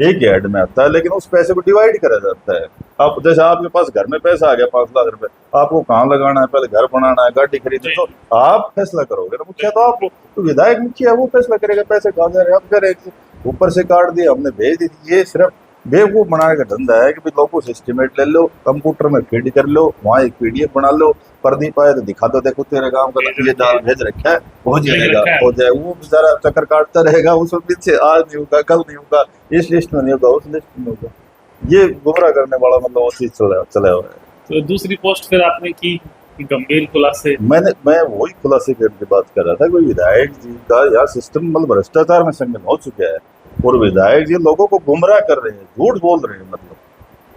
एक ही हेड में आता है, लेकिन उस पैसे को डिवाइड करा जाता है। अब जैसे आपके पास घर में पैसा आ गया 5 लाख रुपए, आपको कहाँ लगाना है, पहले घर बनाना है, गाड़ी खरीदनी, तो आप फैसला करोगे ना, मुखिया तो आप, तो विधायक मुखिया वो फैसला करेगा पैसे कहाँ जा रहे हैं। अब करें ऊपर से काट दिए, हमने भेज दी, ये सिर्फ बेवकूफ बनाने का धंधा है कि लोगों से एस्टिमेट ले लो, कंप्यूटर में फीड कर लो, वहाँ एक PDF बना लो, प्रदीप आए तो दिखा दो, देखो तेरे काम का ये दाल भेज रखा है, हो जाएगा हो जाए। वो बेचारा चक्कर काटता रहेगा, उसमें पीछे आज नहीं होगा, कल नहीं होगा, इस लिस्ट में नहीं होगा, उस लिस्ट में नहीं होगा। ये गुमराह करने वाला मतलब वो चीज चला हुआ है। तो दूसरी पोस्ट फिर आपने की गंभीर खुलासे, मैं वही खुलासे की बात कर रहा था। कोई विधायक जी का यार सिस्टम मतलब भ्रष्टाचार में शामिल हो चुका है, और विधायक जी लोगों को गुमराह कर रहे हैं, झूठ बोल रहे हैं। मतलब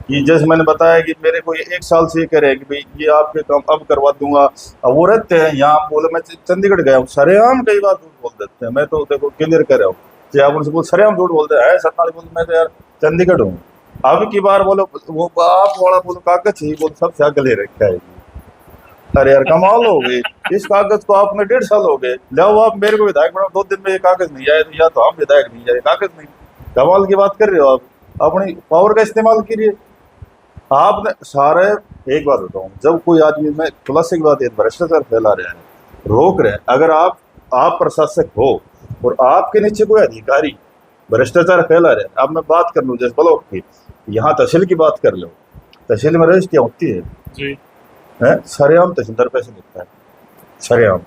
कि जैसे मैंने बताया कि मेरे को 1 साल से ये कह रहे हैं कि भाई ये आपके काम अब करवा दूंगा। अब वो रहते हैं यहाँ, बोले मैं चंडीगढ़ गया हूँ, सरेआम कई बार झूठ बोल देते हैं। मैं तो देखो क्लियर कर रहा हूँ कि आप उनसे बोल सरेआम झूठ बोलते हैं, सरनाली बोल मैं तो यार चंडीगढ़ हूँ। अब की बार बोलो वो आप वाला बोलो कागज ही बोल सब से आगे ले रखा है। अरे यार कमाल हो गई, इस कागज को आपने 1.5 साल हो गए, लाओ आप मेरे को विधायक बनाओ, 2 दिन में ये कागज नहीं आए, या तो हम विधायक नहीं जाए, कागज नहीं। कमाल की बात कर रहे हो आप, अपनी पावर का इस्तेमाल कीजिए। आपने सारे, एक बात बताऊं, जब कोई आदमी में खुलासे की बात है, भ्रष्टाचार फैला रहे हैं, रोक रहे हैं, अगर आप प्रशासक हो और आपके नीचे कोई अधिकारी भ्रष्टाचार फैला रहे हैं, अब मैं बात कर लूँ जैसे ब्लॉक की, यहाँ तहसील की बात कर लो, तहसील में रजिस्ट्रियाँ होती है जी, है सरेआम तहसीलदार पैसे लेता है, सरेआम।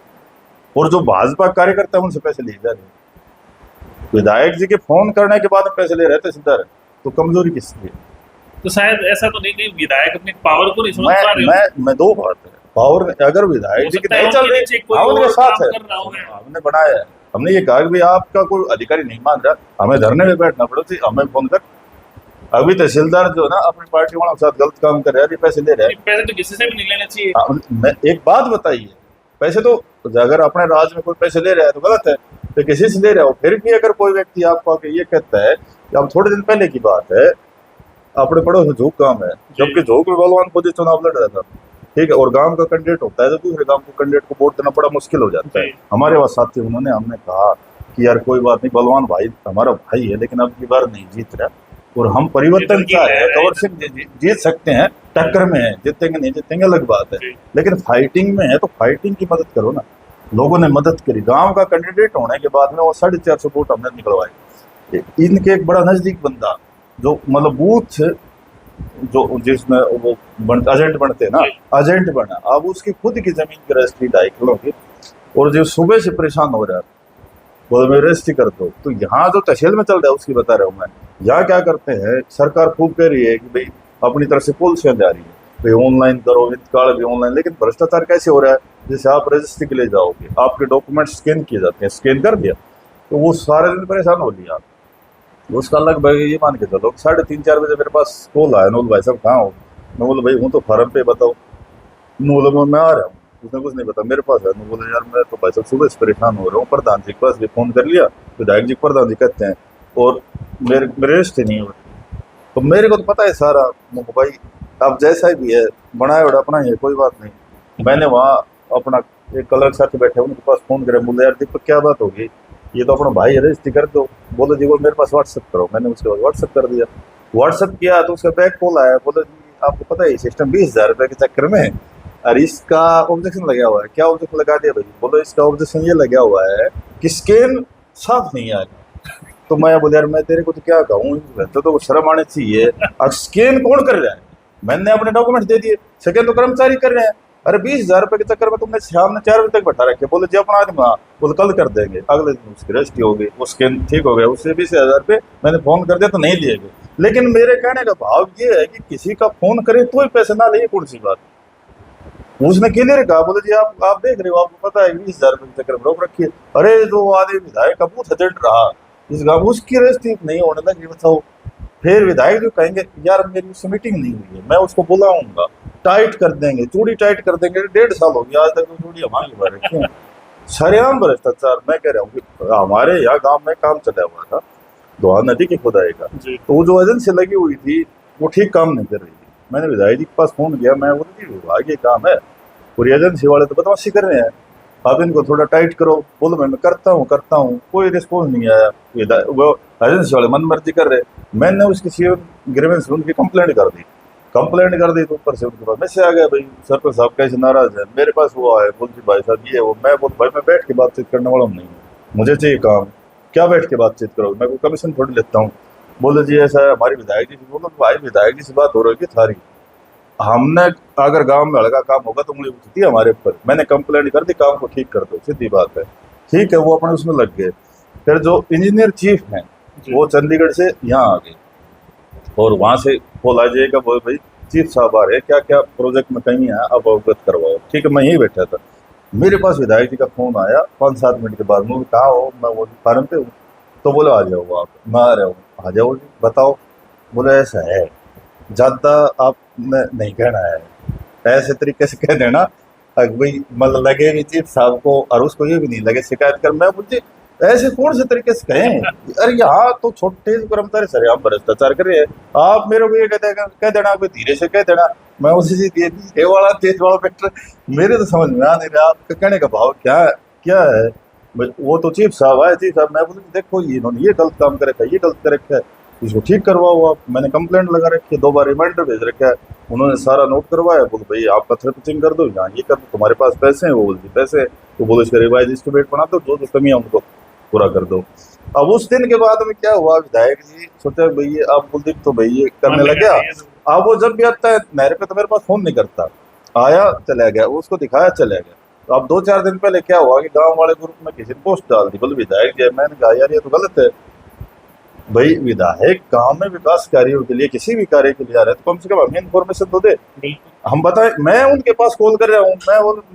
और जो भाजपा कार्यकर्ता है उनसे पैसे लिए जा रहे हैं, विधायक जी के फोन करने के बाद पैसे ले रहे हैं तहसीलदार, तो कमजोरी किसकी है? तो शायद ऐसा तो नहीं विधायक अपनी पावर को नहीं समझ पा रहे। मैं 2 बात है, पावर अगर विधायक जी की नहीं चल रही, उनके साथ है, हमने बनाया है, हमने ये कहा कि भाई आपका कोई अधिकारी नहीं मान रहा, हमें धरने में बैठना पड़े, हमें फोन कर। अभी तहसीलदार जो है ना अपनी पार्टी वालों के साथ गलत काम कर रहे हैं, पैसे ले रहे हैं, पैसे तो किसी से भी नहीं लेना चाहिए। मैं एक बात बताइए, पैसे तो अगर अपने राज्य में कोई पैसे ले रहा है तो गलत है, तो किसी से ले रहा हो, फिर भी अगर कोई व्यक्ति आपको आके ये कहता है कि अब थोड़े दिन पहले की बात है, अपने पड़ोस में झोंक काम है, जबकि झोंक में बलवान खुद ही चुनाव लड़ रहा था, ठीक है, और गांव का कैंडिडेट होता है तो दूसरे गांव के कैंडिडेट को वोट देना बड़ा मुश्किल हो जाता है। जी। हमारे पास साथी उन्होंने हमने कहा कि यार कोई बात नहीं, बलवान भाई हमारा भाई है, लेकिन अब की बार नहीं जीत रहा और हम परिवर्तन चाह रहे हैं, कंवर सिंह जीत सकते हैं, टक्कर में है, जीतेंगे नहीं जीतेंगे अलग बात है, जी। लेकिन फाइटिंग में है तो फाइटिंग की मदद करो ना। लोगों ने मदद करी, गांव का कैंडिडेट होने के बाद में वो 450 वोट हमने निकलवाए। इनके एक बड़ा नजदीक बंदा जो मतलब बूथ जो जिसमें वो एजेंट बनते हैं ना, एजेंट बना, अब उसकी खुद की जमीन की रजिस्ट्री 2.5 किलो की, और जो सुबह से परेशान हो रहा है बोले मेरी रजिस्ट्री कर दो। तो यहाँ जो तहसील में चल रहा है उसकी बता रहा हूँ मैं। यहाँ क्या करते हैं, सरकार खूब कह रही है कि भाई अपनी तरफ से पॉलिसियां जा रही है, भाई ऑनलाइन करो, वित्तकाल भी ऑनलाइन, लेकिन भ्रष्टाचार कैसे हो रहा है, जैसे आप रजिस्ट्री के लिए जाओगे, आपके डॉक्यूमेंट स्कैन किए जाते हैं, स्कैन कर दिया तो वो सारे दिन परेशान हो लिया। उसका लगभग ये मान के चलो 3:30-4 बजे मेरे पास कॉल आया, नूल भाई साहब कहाँ हो? मैं बोला भाई हूँ तो फार्म पे, बताओ। नूल मैं आ रहा हूँ, उसने कुछ नहीं पता मेरे पास है। मैं बोला यार मैं तो भाई साहब सुबह से परेशान हो रहा हूँ, प्रधान जी के पास भी फोन कर लिया, विधायक जी प्रधान जी कहते हैं और मेरे रिश्ते नहीं हो रहे, तो मेरे को तो पता है सारा। मैं भाई अब जैसा भी है बनाए बड़ा अपना ही है, कोई बात नहीं। मैंने वहाँ अपना एक कलर के साथ बैठे उनके पास फोन करे, बोले यार दीपक क्या बात होगी, ये तो अपना भाई है, रजिस्ट्री कर दो। बोले जी वो मेरे पास व्हाट्सअप करो। मैंने उसके बाद व्हाट्सअप कर दिया। व्हाट्सअप किया तो उसका बैक कॉल आया, बोले जी आपको पता है सिस्टम 20,000 रुपये के चक्कर में और इसका ऑब्जेक्शन लगा हुआ है। क्या ऑब्जेक्शन लगा दिया भाई? बोलो इसका ऑब्जेक्शन ये लगा हुआ है कि स्कैन साफ नहीं आ रहा। तो मैं बोले यार मैं तेरे को तो क्या कहूँ, तो शर्म आनी चाहिए, अब स्कैन कौन कर रहा है? मैंने अपने डॉक्यूमेंट दे दिए, सेकंड तो कर्मचारी कर रहे हैं। अरे 20,000 रुपये के चक्कर में तुमने शाम में 4 बजे तक बैठा रखे। बोले जी अपना आदमी, हाँ बोले कल कर देंगे। अगले दिन उसकी रजिस्ट्री हो गई, वो स्कैन ठीक हो गया, उससे 20,000 रुपये मैंने फोन कर दिया तो नहीं लिए गए। लेकिन मेरे कहने का भाव ये है कि किसी का फोन करे तो ही पैसे ना लिए, कौन सी बात? उसने क्लियर कहा, बोले जी आप देख रहे हो, आपको पता है 20,000 रुपये के चक्कर में रोक रखिए। अरे जो आदमी विधायक का बूथ एजेंट रहा इस गाँव, उसकी रजिस्ट्री नहीं होने लगी, बताओ। फिर विधायक जो कहेंगे यार मेरी उससे मीटिंग नहीं हुई है, मैं उसको बुलाऊंगा, टाइट कर देंगे, चूड़ी टाइट कर देंगे। 1.5 साल हो गया आज तक वो चूड़ी हमारी बार रखी है। सरेआम भ्रष्टाचार। मैं कह रहा हूँ कि हमारे यहाँ गांव में काम चला हुआ था दोहा नदी की खुदाई का, तो वो जो एजेंसी लगी हुई थी वो ठीक काम नहीं कर रही थी। मैंने विधायक जी के पास फोन किया, मैं बोला जी विभाग ये काम है और एजेंसी वाले तो बदमाशी कर रहे हैं, आप इनको थोड़ा टाइट करो। बोलो मैं करता हूँ, कोई रिस्पॉन्स नहीं आया। वो एजेंसी वाले मन मर्जी कर रहे। मैंने उसकी सीएम ग्रीवेंस उनकी कंप्लेंट कर दी तो ऊपर से उनके पास मैसेज आ गया, भाई सरपंच साहब कैसे नाराज है। मेरे पास वो आए, बोलती भाई साहब ये वो। मैं बोल भाई मैं बैठ के बातचीत करने वाला नहीं हूँ, मुझे चाहिए काम, क्या बैठ के बातचीत करो, मैं कोई कमीशन थोड़ी लेता हूँ। बोले जी ऐसा है हमारी विधायक जी से। बोलो भाई विधायक जी से बात हो रही है सारी, हमने अगर गांव में हल्का काम होगा तो उंगली उठती है हमारे ऊपर। मैंने कंप्लेंट कर दी, काम को ठीक कर दो, सीधी बात है। ठीक है, वो अपने उसमें लग गए। फिर जो इंजीनियर चीफ हैं वो चंडीगढ़ से यहाँ आ गए और वहाँ से कॉल आ जाएगा, बोले भाई चीफ साहब आ रहे हैं, क्या क्या प्रोजेक्ट में कहीं है आप अवगत करवाओ। ठीक है, मैं यहीं बैठा था, मेरे पास विधायक जी का फोन आया 5-7 मिनट के बाद। मैं कहा हो, मैं वो फार्म पे हूँ। तो बोले आ जाओ आप। मैं आ रहा हूँ। आ जाओ जी, बताओ। बोले ऐसा है, ज़्यादा आपने नहीं कहना है, ऐसे तरीके से कह देना भाई मतलब लगे भी चीफ साहब को और उसको ये भी नहीं लगे शिकायत कर। मैं बोलती ऐसे कौन से तरीके से कहें? अरे यहाँ तो छोटे कर्मचारी सरेआम भ्रष्टाचार कर रहे हैं, आप मेरे को ये कह देना, कोई धीरे से कह देना। मैं उसी से ये वाला तेज वाला फैक्टर मेरे तो समझ में आ नहीं रहा आपका कहने का भाव क्या है। वो तो चीफ साहब आए, चीफ साहब मैं बोलूँ देखो ये इन्होंने ये गलत काम कर रखा है, ये गलत कर रखा है, इसको ठीक करवाओ आप। मैंने कंप्लेंट लगा रखी है, 2 बार रिमाइंडर भेज रखा है, उन्होंने सारा नोट करवाया। बोलो भाई आप पत्थर पिचिंग कर दो, यहाँ ये कर दो, तुम्हारे पास पैसे हैं। वो बोलते पैसे, तो बोलो इसका रिवाइज एस्टिमेट बना दो, जो कमी है उनको पूरा कर दो। अब उस दिन के बाद में क्या हुआ, विधायक जी सोचा भाई ये आप कुलदीप तो भाई ये करने लग गया। अब वो जब भी आता है नहर पे तो मेरे पास फोन नहीं करता, आया चला गया, उसको दिखाया चला गया। तो अब 2-4 दिन पहले क्या हुआ कि गांव वाले ग्रुप में किसी ने पोस्ट डाल दी, बोले विधायक जी। मैंने कहा यार ये तो गलत है भाई, विधायक गांव में विकास कार्यों के लिए किसी भी कार्य के लिए आ रहे हैं तो कम से कम हमें इन्फॉर्मेशन तो दे, हम बताएं। मैं उनके पास कॉल कर रहा हूँ,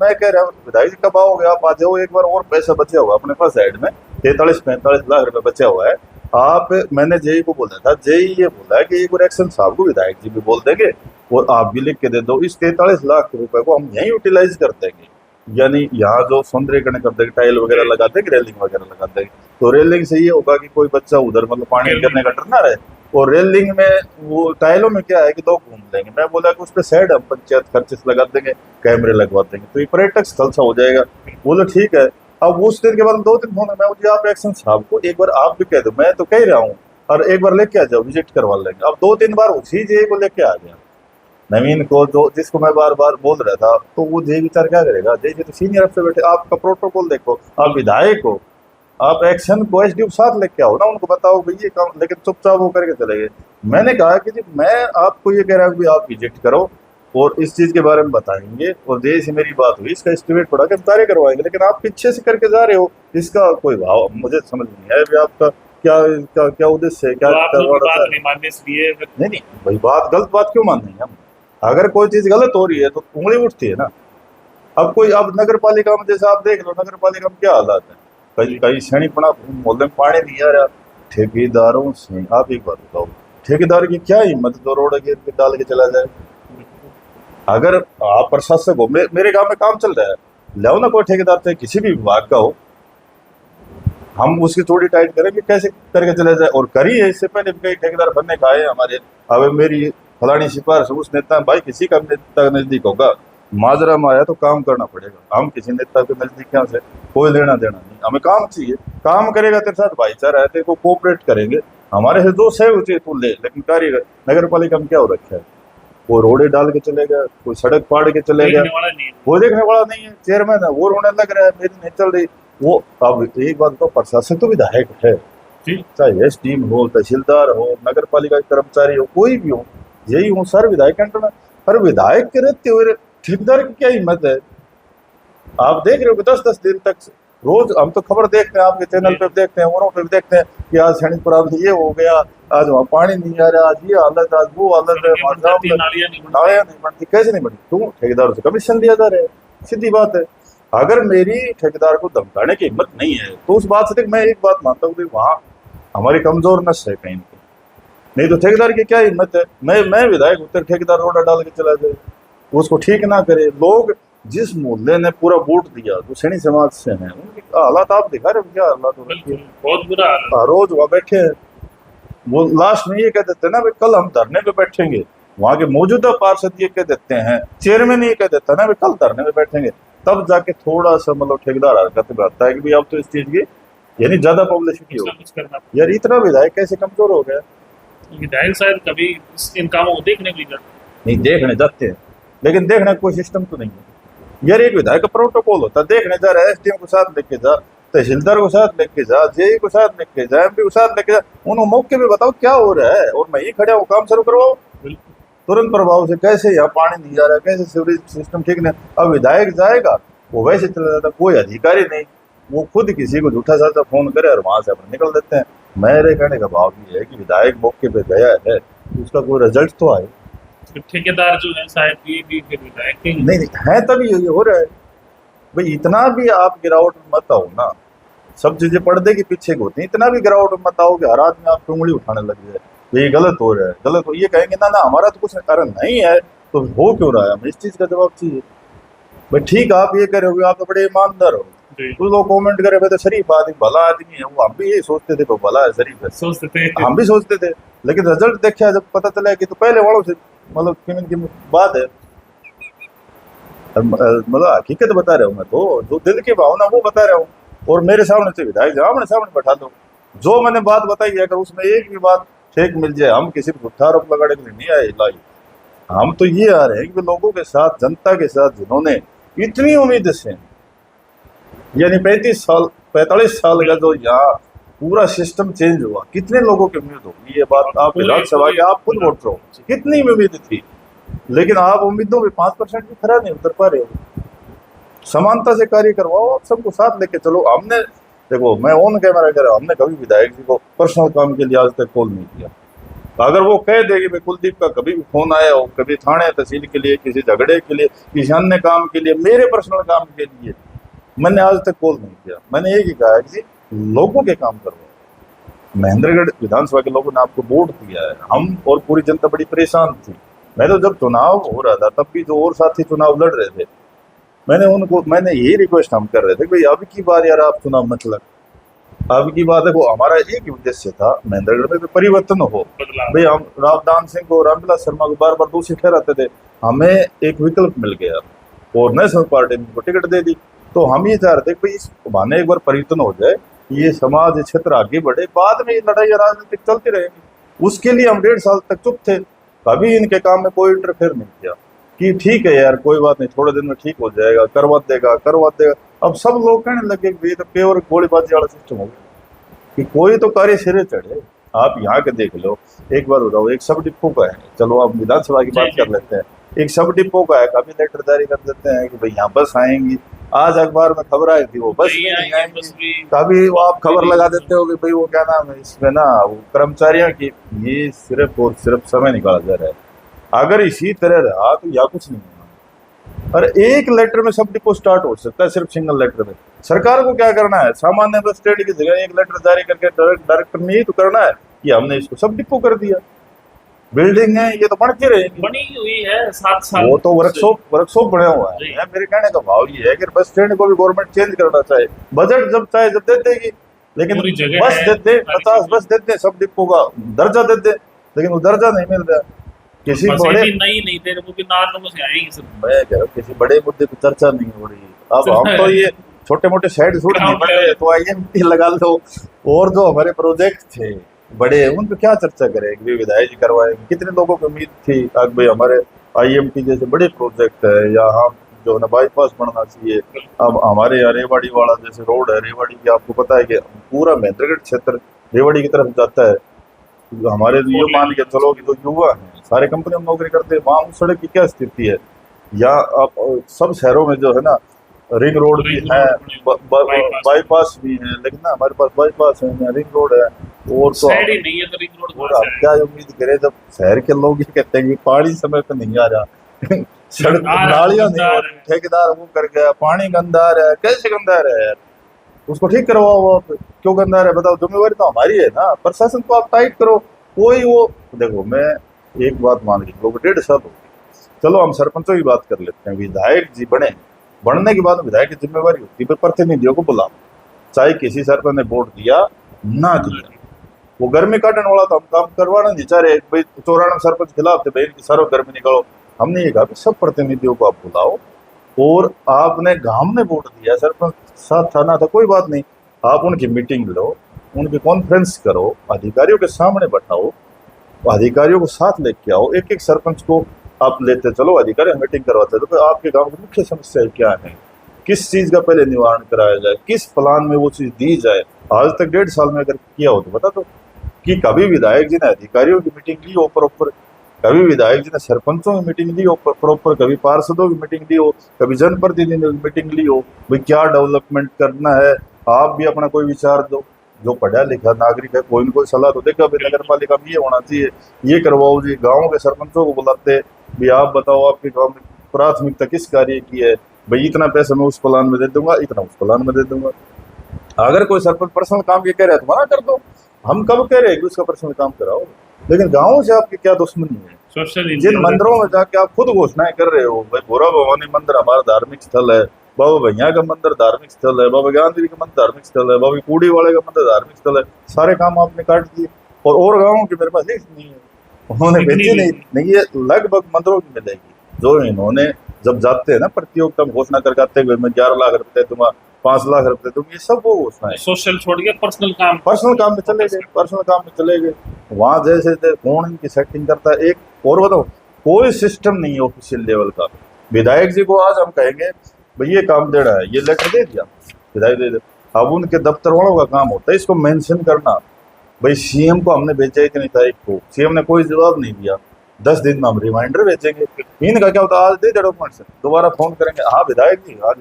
मैं कह रहा हूँ विधायक जी कब आओगे आप, आ जाओ एक बार, और पैसा बचा हुआ अपने पास साइड में 43-45 लाख रुपए बचा हुआ है। आप मैंने जेई को बोला था, जेई ये बोला है कि एक बार एक्शन साहब को विधायक जी भी बोल देंगे और आप भी लिख के दे दो, इस 43 लाख रुपए को हम यहीं यूटिलाइज कर देंगे। यानी यहाँ जो सौंदर्यीकरण कर देंगे, टाइल वगैरह लगा देंगे, रेलिंग वगैरह लगा देंगे, तो रेलिंग से ये होगा कि कोई बच्चा उधर मतलब पानी गिरने का डर ना रहे, और रेलिंग में वो टाइलों में क्या है कि लोग घूम लेंगे। मैं बोला कि उस पर साइड हम पंचायत खर्चे से लगा देंगे, कैमरे लगवा देंगे, तो ये पर्यटक स्थल सा हो जाएगा। बोले ठीक है। अब उस दिन के बाद 2 दिन फोन, मैं मुझे आप एक्शन साहब को एक बार आप भी कह दो, मैं तो कह रहा हूँ, और एक बार लेके आ जाओ, विजिट करवा लेंगे। अब 2-3 बार उसी जे को लेके आ गया, नवीन को, जो जिसको मैं बार बार बोल रहा था, तो वो जे विचार क्या करेगा? जे तो सीनियर अफसर बैठे, आपका प्रोटोकॉल देखो, आप विधायक हो, आप एक्शन को एसडीओ साथ लेके आओ ना, उनको बताओ भाई ये काम, लेकिन चुपचाप वो करके चले गए। मैंने कहा कि जी मैं आपको ये कह रहा हूँ कि आप विजिट करो और इस चीज के बारे में बताएंगे, और देश से मेरी बात हुई, इसका एस्टिमेट पड़ा के कार्य करवाएंगे, लेकिन आप पीछे से करके जा रहे हो, इसका कोई भाव मुझे समझ नहीं है। अभी आपका क्या क्या क्या उद्देश्य है, क्या तो आप लोग करवाना बात चाह रहे नहीं मानने इसलिए हैं? नहीं नहीं भाई, बात गलत बात क्यों मान रही है हम? अगर कोई चीज गलत हो रही है तो उंगली उठती है ना। अब कोई, अब नगर पालिका में जैसे आप देख लो, नगर पालिका में क्या हालात है, कहीं कहीं सैनिकपना, मोहल्ले में पानी नहीं आ रहा, ठेकेदारों से। आप एक बात बताओ, ठेकेदार की क्या हिम्मत जो रोड गिर के डाल के चला जाए? अगर आप प्रशासक हो, मेरे गांव में काम चल रहा है, लाओ ना कोई ठेकेदार चाहे किसी भी विभाग का हो, हम उसकी थोड़ी टाइट करेंगे, कैसे करके चला जाए। और करिए, इससे पहले भी कई ठेकेदार बनने का आए हमारे। अब मेरी फलानी सिफारिश उस नेता, भाई किसी का नेता नजदीक होगा, माजरा में आया तो काम करना पड़ेगा। हम किसी नेता के नजदीक से कोई लेना देना नहीं, हमें काम चाहिए। काम करेगा तेरे साथ भाईचारा है, तेरे को कोऑपरेट करेंगे, हमारे से जो सही हो चाहिए तू ले, लेकिन कार्य नगर पालिका में क्या हो रखा है, वो रोडे डाल के चलेगा, कोई सड़क फाड़ के चलेगा, देखने वाला नहीं है। वो देखने वाला नहीं है। चेयरमैन है, वो रोने लग रहा है, मेरी नहीं चल रही वो। अब एक बात तो, प्रशासन तो विधायक है, जी। चाहे एसडीएम हो, तहसीलदार हो, नगर पालिका के कर्मचारी हो, कोई भी हो, यही हूँ सर विधायक के अंडर में। पर विधायक के रहते हुए ठेकेदार की क्या हिम्मत है? आप देख रहे हो कि 10-10 दिन तक रोज हम तो खबर देखते हैं, आपके चैनल पे देखते हैं, औरों पे भी देखते हैं कि आज सैनिकपुर अब ये हो गया, आज वहाँ पानी नहीं आ रहा, आज ये हालत, आज वो हालत है, नालियां नहीं बनती। नालियां नहीं बनती। कैसे नहीं बनती? क्यों? ठेकेदारों से कमीशन दिया जा रहा है, सीधी बात है। अगर मेरी ठेकेदार को धमकाने की हिम्मत नहीं है तो उस बात से मैं एक बात मानता हूँ कि वहाँ हमारी कमजोर नस है कहीं पे, नहीं तो ठेकेदार की क्या हिम्मत है? मैं विधायक होते ठेकेदार रोड डाल के चला जाए, उसको ठीक ना करे। लोग जिस मोहल्ले ने पूरा वोट दिया, जो सैनी समाज से हैं, उनकी हालात आप दिखा रहे हो, क्या हालात हो रखे हैं। बहुत बुरा हाल है। रोज वहाँ बैठे हैं, वो लास्ट में ये कह देते हैं ना भाई कल हम धरने पे बैठेंगे, वहाँ के मौजूदा पार्षद ये कह देते हैं, चेयरमैन ये कह देता है ना भाई कल धरने पे बैठेंगे, तब जाके थोड़ा सा मतलब ठेकेदार हरकत में आता है कि भाई अब तो इस चीज की यानी ज्यादा पब्लिसिटी कुछ हो। ना कुछ करना। यार इतना विधायक कैसे कमजोर हो गया? विधायक शायद कभी इन कामों को देखने भी जाते नहीं, देखने जाते हैं, लेकिन देखने का कोई सिस्टम तो नहीं है यार। एक विधायक का प्रोटोकॉल होता है, देखने जा रहा है, एसडीएम को साथ लेके जा, तहसीलदार को साथ लेके जा, जेई को साथ लेके जा, एमपी को साथ लेके जा, उन्होंने मौके पे बताओ क्या हो रहा है, और मैं ही खड़ा हूँ, काम शुरू करवाओ तुरंत प्रभाव से। कैसे यहाँ पानी नहीं जा रहा है, कैसे सीवरेज सिस्टम ठीक नहीं। अब विधायक जाएगा, वो वैसे चला जाता, कोई अधिकारी नहीं, वो खुद किसी को झूठा साझा फोन करे और वहां से अपने निकल देते हैं। मेरे कहने का भाव ये है कि विधायक मौके पे गया है, उसका कोई रिजल्ट तो आए। हैं। ठेकेदार जो है शायद ये भी फिर विधायक के ही। नहीं है, तभी ये हो रहा है। भाई इतना भी आप गिरावट में मत आओ ना, सब चीजें पर्दे के पीछे होती हैं, इतना भी गिरावट में मत आओ कि हर आदमी आपकी उंगली उठाने लग जाए, ये गलत हो रहा है, गलत हो। ये कहेंगे ना ना हमारा तो कुछ कारण नहीं है, तो हो क्यों रहा है? हमें इस चीज का जवाब चाहिए। भाई ठीक, आप ये कह रहे हो, आप तो बड़े ईमानदार हो, कुछ लोग कमेंट करे भाई तो शरीफ आदमी, भला आदमी है, वो हम भी यही सोचते थे, भला है, शरीफ है, सोचते थे। हम भी सोचते थे, लेकिन रिजल्ट देखा जब पता चला कि तो पहले वालों से मतलब की बात है, मतलब हकीकत बता रहा हूँ मैं, तो जो दिल की भावना वो बता रहा हूँ। और मेरे सामने से विधायक सामने सामने बैठा दो, जो मैंने बात बताई है, अगर उसमें एक भी बात ठीक मिल जाए, हम किसी को झूठा आरोप लगाने के लिए नहीं आए लाई, हम तो ये आ रहे हैं कि लोगों के साथ, जनता के साथ, जिन्होंने इतनी उम्मीद से, यानी 45 साल का जो यहाँ पूरा सिस्टम चेंज हुआ, कितने लोगों की उम्मीद होगी? ये बात आप विधानसभा के आप खुद वोट रहो, कितनी उम्मीद थी, लेकिन आप उम्मीदों में 5% भी खरा नहीं उतर पा रहे हो। समानता से कार्य करवाओ, आप सबको साथ लेके चलो। हमने देखो, मैं ऑन कैमरा कह रहा हूँ, हमने कभी विधायक जी को पर्सनल काम के लिए आज तक कॉल नहीं किया। अगर वो कह देगी भाई कुलदीप का कभी भी फोन आया हो, कभी थाने तहसील के लिए, किसी झगड़े के लिए, किसी अन्य काम के लिए, मेरे पर्सनल काम के लिए, मैंने आज तक कॉल नहीं किया। मैंने एक ही कहा है कि लोगों के काम करवाओ। महेंद्रगढ़ विधानसभा के लोगों ने आपको वोट दिया है, हम और पूरी जनता बड़ी परेशान थी। मैं तो जब चुनाव हो रहा था तब भी जो और साथी चुनाव लड़ रहे थे, मैंने यही रिक्वेस्ट हम कर रहे थे कि भाई अब की बार यार आप चुनाव मत लड़, अब की बात है, वो हमारा एक ही उद्देश्य था महेंद्रगढ़ में भी परिवर्तन हो। बदलाव। भाई हम रामदान सिंह को, रामविलास शर्मा को बार बार दोषी ठहराते थे, हमें एक विकल्प मिल गया और नेशनल पार्टी ने उनको टिकट दे दी। तो हम ये चाह रहे थे कि इस बहाने एक बार परिवर्तन हो जाए, ये समाज ये क्षेत्र आगे बढ़े, बाद में ये लड़ाई राजनीतिक चलती रहेगी। उसके लिए हम 1.5 साल तक चुप थे, कभी इनके काम में कोई इंटरफेयर नहीं किया कि ठीक है यार कोई बात नहीं, थोड़े दिन में ठीक हो जाएगा, करवा देगा। अब सब लोग कहने लगे कि ये तो केवल गोलीबाजी वाला सिस्टम हो गया कि कोई तो कार्य सिरे चढ़े। आप यहाँ के देख लो, एक बार बताओ, एक सब डिपो का है, चलो आप विधानसभा की बात कर लेते हैं, एक सब डिपो का है, कभी लेटर जारी कर देते हैं कि भाई यहाँ बस आएंगी, आज अखबार में खबर आई थी वो बस नहीं आएंगी, कभी वो आप खबर लगा देते हो कि भाई वो क्या नाम है इसमें ना वो कर्मचारियों की, ये सिर्फ और सिर्फ समय निकाला जा रहा है। अगर इसी तरह रहा तो या कुछ नहीं होना। और एक लेटर में सब डिपो स्टार्ट हो सकता है, सिर्फ सिंगल लेटर में। सरकार को क्या करना है, सामान्य बस स्टैंड की जगह एक लेटर जारी करके डायरेक्टर ने ही तो करना है कि हमने इसको सब डिपो कर दिया। बिल्डिंग है ये तो बनती रहेगी, बनी हुई है 7 साल, वो तो वर्कशॉप बना हुआ है। मेरे कहने का भाव ये है कि बस स्टैंड को भी गवर्नमेंट चेंज करना चाहे, बजट जब चाहे जब दे देगी, लेकिन बस देते 50 बस देते, सब डिपो का दर्जा देते, लेकिन वो दर्जा नहीं मिल रहा। किसी बड़े नहीं दे रहे, वो भी नार से आएगी सब। मैं कह रहा हूँ किसी बड़े मुद्दे पर चर्चा नहीं हो रही। अब हम तो ये छोटे मोटे साइड शूट नहीं बन रहे, तो IMT लगा लो, और जो हमारे प्रोजेक्ट थे बड़े उन पर क्या चर्चा करेंगे, विधायक जी करवाएंगे। कितने लोगों को उम्मीद थी कि भाई हमारे IMT जैसे बड़े प्रोजेक्ट है, या हम जो है ना बाईपास बनना चाहिए। अब हमारे यहाँ रेवाड़ी वाला जैसे रोड है, रेवाड़ी की आपको पता है कि पूरा महेंद्रगढ़ क्षेत्र रेवाड़ी की तरफ जाता है। हमारे ये मान के चलो कि जो युवा हैं सारे कंपनी में नौकरी करते हैं, वहाँ उस सड़क की क्या स्थिति है। या अब सब शहरों में जो है ना रिंग रोड भी है, बाईपास भी है, लेकिन ना हमारे पास बाईपास है, रिंग रोड है, और तो नहीं है तो रिंग रोड आप क्या उम्मीद करें जब शहर के लोग ये कहते हैं कि पानी समय पे नहीं आ रहा सड़क नालियां नहीं हो रही, ठेकेदार वो कर गया, पानी गंदा आ रहा है। कैसे गंदा आ रहा है यार, उसको ठीक करवाओ। आप क्यों गंदा आ रहा है बताओ, जिम्मेवारी तो हमारी है ना, प्रशासन को आप टाइट करो। कोई वो देखो, मैं एक बात मान ली, लोग 1.5 साल हो गए, चलो हम सरपंचों की बात कर लेते हैं। विधायक जी बनने के बाद विधायक की जिम्मेवारी होती है प्रतिनिधियों को बुलाओ, चाहे किसी सरपंच ने वोट दिया ना दिया, वो गर्मी काटने वाला तो हम काम करवाना नहीं चाह रहे। भाई 94 सरपंच खिलाफ थे, भाई इनकी सारों गर्मी निकालो, हमने ये कहा कि सब प्रतिनिधियों को आप बुलाओ, और आपने गांव में वोट दिया, सरपंच साथ था ना था कोई बात नहीं, आप उनकी मीटिंग लो, उनकी कॉन्फ्रेंस करो, अधिकारियों के सामने बैठाओ, अधिकारियों को साथ लेके आओ, एक एक सरपंच को आप लेते चलो, अधिकारी मीटिंग करवाते चलो, तो आपके गांव की मुख्य समस्या क्या है, किस चीज का पहले निवारण कराया जाए, किस प्लान में वो चीज दी जाए। आज तक 1.5 साल में अगर किया हो तो बता दो कि कभी विधायक जी ने अधिकारियों की मीटिंग ली हो प्रॉपर, कभी विधायक जी ने सरपंचों की मीटिंग ली हो प्रॉपर, कभी पार्षदों की मीटिंग ली हो, कभी जनप्रतिनिधियों की मीटिंग ली हो, भाई क्या डेवलपमेंट करना है, आप भी अपना कोई विचार दो। जो पढ़ा लिखा नागरिक है कोई न कोई सलाह तो देगा, नगर पालिका में ये होना चाहिए, ये करवाओ जी। गाँव के सरपंचों को बुलाते, भाई आप बताओ आपके गाँव में प्राथमिकता किस कार्य की है, भाई इतना पैसा मैं उस प्लान में दे दूंगा, इतना उस प्लान में दे दूंगा। अगर कोई सरपंच पर्सनल काम ये कह रहा है तो मना कर दो, हम कब कह रहे हैं कि उसका पर्सनल काम कराओ, लेकिन गाँव से आपकी क्या दुश्मनी है। जिन मंदिरों में जाके आप खुद घोषणाएं कर रहे हो, भाई भोरा भवानी मंदिर हमारा धार्मिक स्थल है, बाबा भैया का मंदिर धार्मिक स्थल है, बाबा ज्ञान देवी का मंदिर धार्मिक स्थल है, बाबा कूड़ी वाले का मंदिर धार्मिक स्थल है, सारे काम आपने काट दिए। और गाँव की मेरे पास लिस्ट नहीं है, उन्होंने भेजी नहीं, ये लगभग मंदिरों की मिलेगी जो इन्होंने जब जाते हैं ना प्रतियोगिता में घोषणा कर जाते हैं, मैं 11 लाख रुपए दूंगा, 5 लाख रुपए दूंगा, ये सब वो घोषणा है। सोशल छोड़ के पर्सनल काम में चले गए, वहां जैसे कौन इनकी सेटिंग करता है। एक और बताओ, कोई सिस्टम नहीं है ऑफिशियल लेवल का। विधायक जी को आज हम कहेंगे भाई ये काम देना है, ये लेटर दे दिया, विधायक दे दिया, अब उनके दफ्तर वालों का काम होता है इसको मेंशन करना, भाई CM को हमने भेजा इतनी तारीख को, CM ने कोई जवाब नहीं दिया, 10 दिन में हम रिमाइंडर भेजेंगे। इनका क्या होता है, आज दे दे डॉक्यूमेंट से, दोबारा फोन करेंगे, हाँ विधायक जी आज,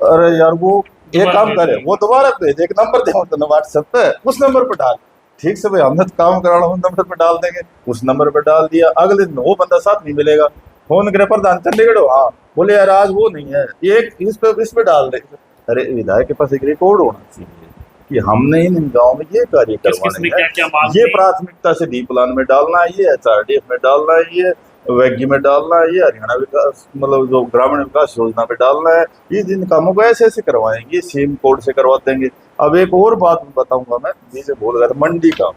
अरे यार वो एक काम करे, वो दोबारा भेज, एक नंबर दे तो व्हाट्सएप पे, उस नंबर पर डाल, ठीक से भाई हमने काम कराना, उस नंबर पर डाल देंगे, उस नंबर पर डाल दिया, अगले दिन वो बंदा साथ नहीं मिलेगा, फोन करे प्रधान चंडीगढ़ हो, हाँ बोले यार आज वो नहीं है, एक इस पे डाल देंगे। अरे विधायक के पास एक रिकॉर्ड होना चाहिए कि हमने इन गाँव में ये कार्य करवाने हैं, ये प्राथमिकता से D प्लान में डालना है, ये HRDF में डालना है, ये वैगी में डालना है, ये हरियाणा विकास मतलब जो ग्रामीण विकास योजना पे डालना है, ये जिन कामों को ऐसे ऐसे करवाएंगे, सेम कोड से करवा देंगे। अब एक और बात बताऊंगा मैं, जिसे बोल रहा था मंडी का।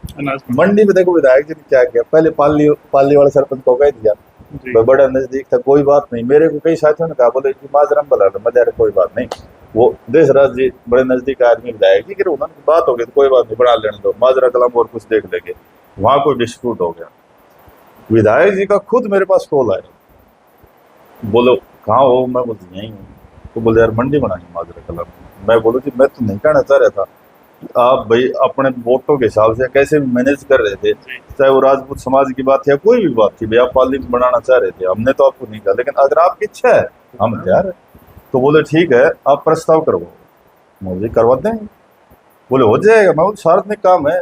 अनाज मंडी में देखो विधायक जी ने क्या किया, पहले पाली वाले सरपंच को कह दिया, जी। भाई बड़ा नजदीक था, कोई बात नहीं। मेरे को कई साथियों ने कहा, बोले कि माजरम बला मजा, कोई बात नहीं, वो देशराज जी बड़े नजदीक आदमी विधायक जी, उन्होंने बात हो गई तो कोई बात नहीं, बना लेने दो, माजरा कलाम और कुछ देख लेंगे। वहां कोई डिस्प्यूट हो गया, विधायक जी का खुद मेरे पास कॉल आया, बोलो कहाँ हो, मैं बोलती यहीं हूँ। तो बोले यार मंडी बनाएंगे माजरा कलाम। मैं बोलूँ कि मैं तो नहीं कहना चाह रहा था, आप भाई अपने वोटों के हिसाब से कैसे भी मैनेज कर रहे थे, चाहे वो राजपूत समाज की बात या कोई भी बात थी, भाई आप पार्लियामेंट बनाना चाह रहे थे, हमने तो आपको नहीं कहा, लेकिन अगर आपकी इच्छा है हम तैयार है। तो बोले ठीक है, आप प्रस्ताव करवाओ, मुझे करवा देंगे। बोले हो जाएगा। मैं बोल सार्वजनिक काम है,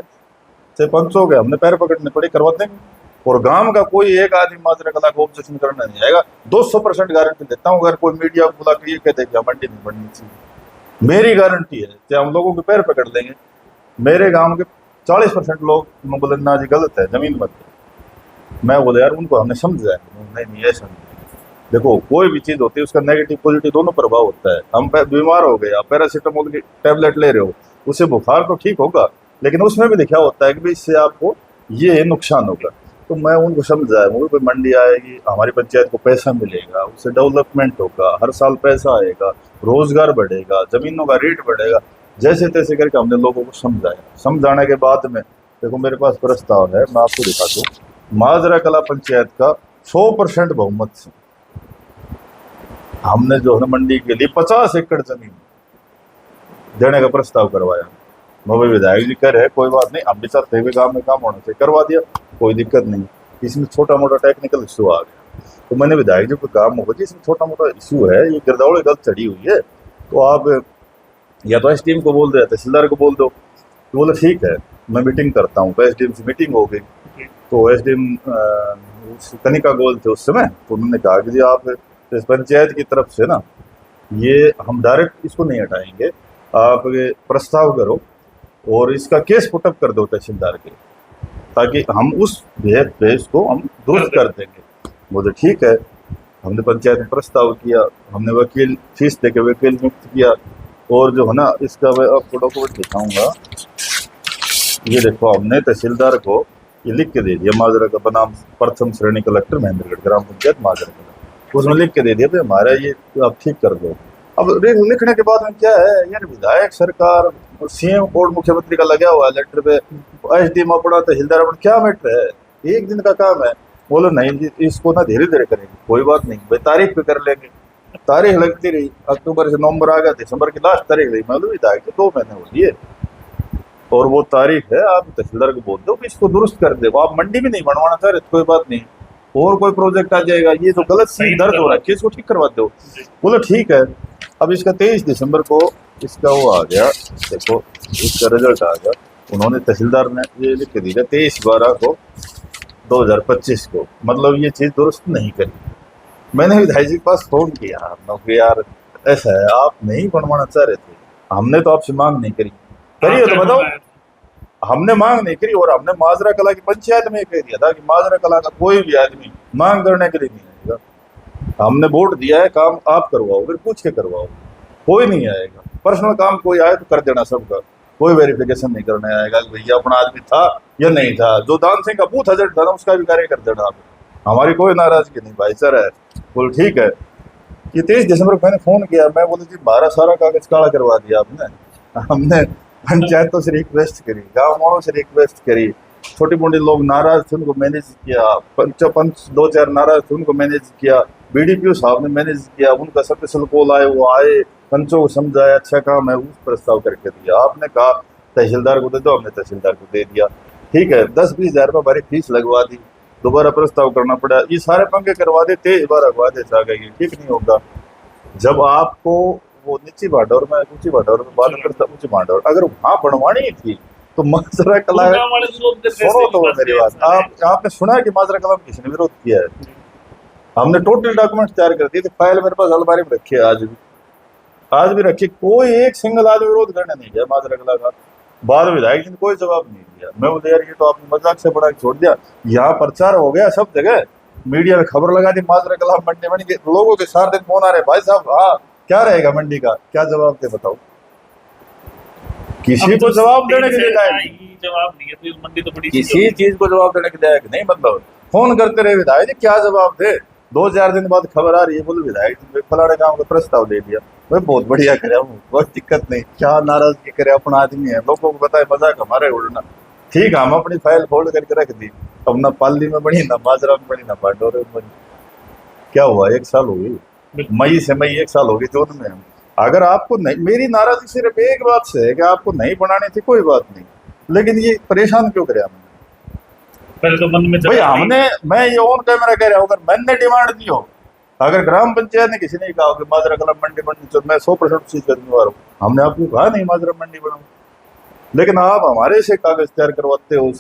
चाहे पंच हो गए, हमने पैर पकड़ने पड़े, करवा देंगे। और गांव का कोई एक आदमी माजरा कला को ऑब्जेक्शन करना नहीं आएगा, 200% गारंटी देता हूँ। अगर कोई मीडिया को बुला के ये कहते कि मंडी नहीं बननी चाहिए, मेरी गारंटी है कि हम लोगों के पैर पकड़ लेंगे। मेरे गांव के 40% लोग बोले ना जी गलत है, जमीन मत दो। मैं बोले यार उनको हमने समझाया, नहीं ये समझ। देखो कोई भी चीज होती है उसका नेगेटिव पॉजिटिव दोनों प्रभाव होता है। हम बीमार हो गए, आप पैरासीटामोल की टैबलेट ले रहे हो, उससे बुखार तो ठीक होगा, लेकिन उसमें भी लिखा होता है कि भाई इससे आपको ये नुकसान होगा। तो मैं उनको समझाया, मुझे कोई मंडी आएगी, हमारी पंचायत को पैसा मिलेगा, उससे डेवलपमेंट होगा, हर साल पैसा आएगा, रोजगार बढ़ेगा, जमीनों का रेट बढ़ेगा, जैसे तैसे करके हमने लोगों को समझाया। समझाने के बाद में देखो मेरे पास प्रस्ताव है, मैं आपको दिखा दूं। माजरा कला पंचायत का 100% बहुमत से हमने जो है मंडी के लिए 50 एकड़ जमीन देने का प्रस्ताव करवाया। मैं विधायक जी कह रहे हैं कोई बात नहीं, हम भी चाहते हुए गाँव में काम होना चाहिए, करवा दिया, कोई दिक्कत नहीं। इसमें छोटा मोटा टेक्निकल इशू आ गया, तो मैंने विधायक जी को काम होगा जी इसमें छोटा मोटा इशू है, ये गिरदौड़ी गलत चढ़ी हुई है, तो आप या तो एसडीएम को बोल दो या तहसीलदार को बोल दो। तो बोले ठीक है, मैं मीटिंग करता हूँ। तो एसडीएम से मीटिंग हो गई, तो एसडीएम कनिका गोल थे उस समय, तो उन्होंने कहा कि जी आप इस पंचायत की तरफ से ना ये हम डायरेक्ट इसको नहीं हटाएंगे, आप ये प्रस्ताव करो और इसका केस पुटअप कर दो तहसीलदार के, ताकि हम उस भेद पे इसको हम दुरुस्त कर देंगे। बोले ठीक है। हमने पंचायत में प्रस्ताव किया, हमने वकील फीस दे के वकील नियुक्त किया, और जो है ना इसका मैं आपको डॉक्यूमेंट दिखाऊंगा। ये देखो हमने तहसीलदार को ये लिख के दे दिया, माजरा का बनाम प्रथम श्रेणी कलेक्टर महेंद्रगढ़ ग्राम पंचायत माजरा का, उसमें लिख के दे दिया भाई हमारा ये आप ठीक कर दो। अब लिखने के बाद में क्या है यार, विधायक सरकार सीएम कोर्ट मुख्यमंत्री का लगा हुआ है लेटर पे, एसडीएम अपना तहसीलदार अपना, क्या मैटर है, एक दिन का काम है। बोलो नहीं जी इसको ना धीरे धीरे करेंगे, कोई बात नहीं भाई, तारीख पे कर लेंगे। तारीख लगती रही, अक्टूबर से नवंबर आ गया, दिसंबर की लास्ट तारीख रही, मतलब विधायक के 2 महीने हो लिए, और वो तारीख है। आप तहसीलदार को बोल दो कि इसको दुरुस्त कर दे, आप मंडी भी नहीं बनवाना चाह रहे, कोई बात नहीं, और कोई प्रोजेक्ट आ जाएगा, ये जो गलत सी दर्द हो रहा है इसको ठीक करवा दो। बोलो ठीक है। अब इसका 23 दिसंबर को इसका वो आ गया, देखो इसका रिजल्ट आ गया, उन्होंने तहसीलदार ने ये लिख के दिया 23/12 को 2025 को, मतलब ये चीज दुरुस्त नहीं करी। मैंने विधायक जी के पास फोन किया, यार ऐसा है आप नहीं बनवाना चाह रहे थे, हमने तो आपसे मांग नहीं करी, करिए तो बताओ। हमने मांग नहीं करी, और हमने माजरा कला की पंचायत में कह दिया था कि माजरा कला का कोई भी आदमी मांग करने के लिए नहीं आएगा। हमने वोट दिया है, काम आप करवाओ, फिर पूछ के करवाओ, कोई नहीं आएगा। पर्सनल काम कोई आए तो कर देना सबका, कोई वेरिफिकेशन नहीं करने आएगा कि भैया अपना आदमी था या नहीं था। जो दान सिंह का बूथ एजेंट था ना उसका भी कार्य कर देना आप, हमारी कोई नाराजगी नहीं, भाईचारा है। बोल ठीक है। ये 23 दिसंबर को मैंने फोन किया, मैं बोले जी 12 सारा कागज काला करवा दिया आपने, हमने पंचायतों से रिक्वेस्ट करी, गाँव वालों से रिक्वेस्ट करी, छोटी मोटी लोग नाराज थे उनको मैनेज किया, पंच 2-4 नाराज थे उनको मैनेज किया, बीडीपीओ साहब ने मैनेज किया, उनका स्पेशल कॉल आए, वो आए, पंचों को समझाया, अच्छा काम है, उस प्रस्ताव करके दिया। आपने कहा तहसीलदार को दे दो, हमने तहसीलदार को दे दिया, ठीक है। 10-20 हज़ार रुपये हमारी फीस लगवा दी, दोबारा प्रस्ताव करना पड़ा, ये सारे पंखे करवा दे, 23/12 को आदेश आ गए, ठीक नहीं होगा। जब आपको वो नीची भाडौर में, ऊंची भाडौर में बात करता, ऊंची भाडौर अगर वहां बनवानी थी तो माजरा कला, सुनो तो मेरी बात, आपने सुना है कि माजरा कला में किसने विरोध किया है? हमने टोटल डॉक्यूमेंट तैयार कर दिए थे, फाइल मेरे पास अलमारी में रखी है, आज भी रखी, कोई एक सिंगल आदमी विरोध करने नहीं गया माजरा कला का। बाद विधायक जी ने कोई जवाब नहीं दिया। मैं बोले यार ये तो आपने मजाक से बड़ा छोड़ दिया, यहाँ प्रचार हो गया सब जगह, मीडिया में खबर लगा दी माजरा कला मंडी बन गई, लोगों के सारे दिन फोन आ रहे भाई साहब हाँ क्या रहेगा मंडी का, क्या जवाब दे बताओ, किसी को जवाब देने के लिए जवाब नहीं है तो मंडी तो बड़ी किसी चीज को जवाब देने के लायक नहीं, मतलब फोन करते रहे विधायक जी क्या जवाब दे, 2-4 दिन बाद खबर आ रही है बोले विधायक जी फलाने काम का प्रस्ताव दे दिया, भाई बहुत बढ़िया करे, कोई दिक्कत नहीं, क्या नाराजगी करे, अपना आदमी है, लोगों को बताए मजाक हमारे उड़ना, ठीक है हम अपनी फाइल फोल्ड करके रख दी, अब ना पाली में बनी ना माजरा में बनी ना पांडोरे में बनी, क्या हुआ 1 साल हो गई, मई से मई 1 साल हो गई जून में। अगर आपको नहीं, मेरी नाराजगी सिर्फ एक बात से है कि आपको नहीं बनानी थी कोई बात नहीं, लेकिन ये परेशान क्यों करे हमने, पहले तो मन में भाई हमने, मैं ये ऑन कैमरा कह रहा हूँ, अगर मैंने डिमांड दी हो, अगर ग्राम पंचायत ने किसी ने कहा कि माजरा कला मंडी बननी तो मैं 100% चीज जिम्मेवार हूँ, हमने आपको कहा नहीं माजरा मंडी बनाओ, लेकिन आप हमारे से कागज तैयार करवाते हो,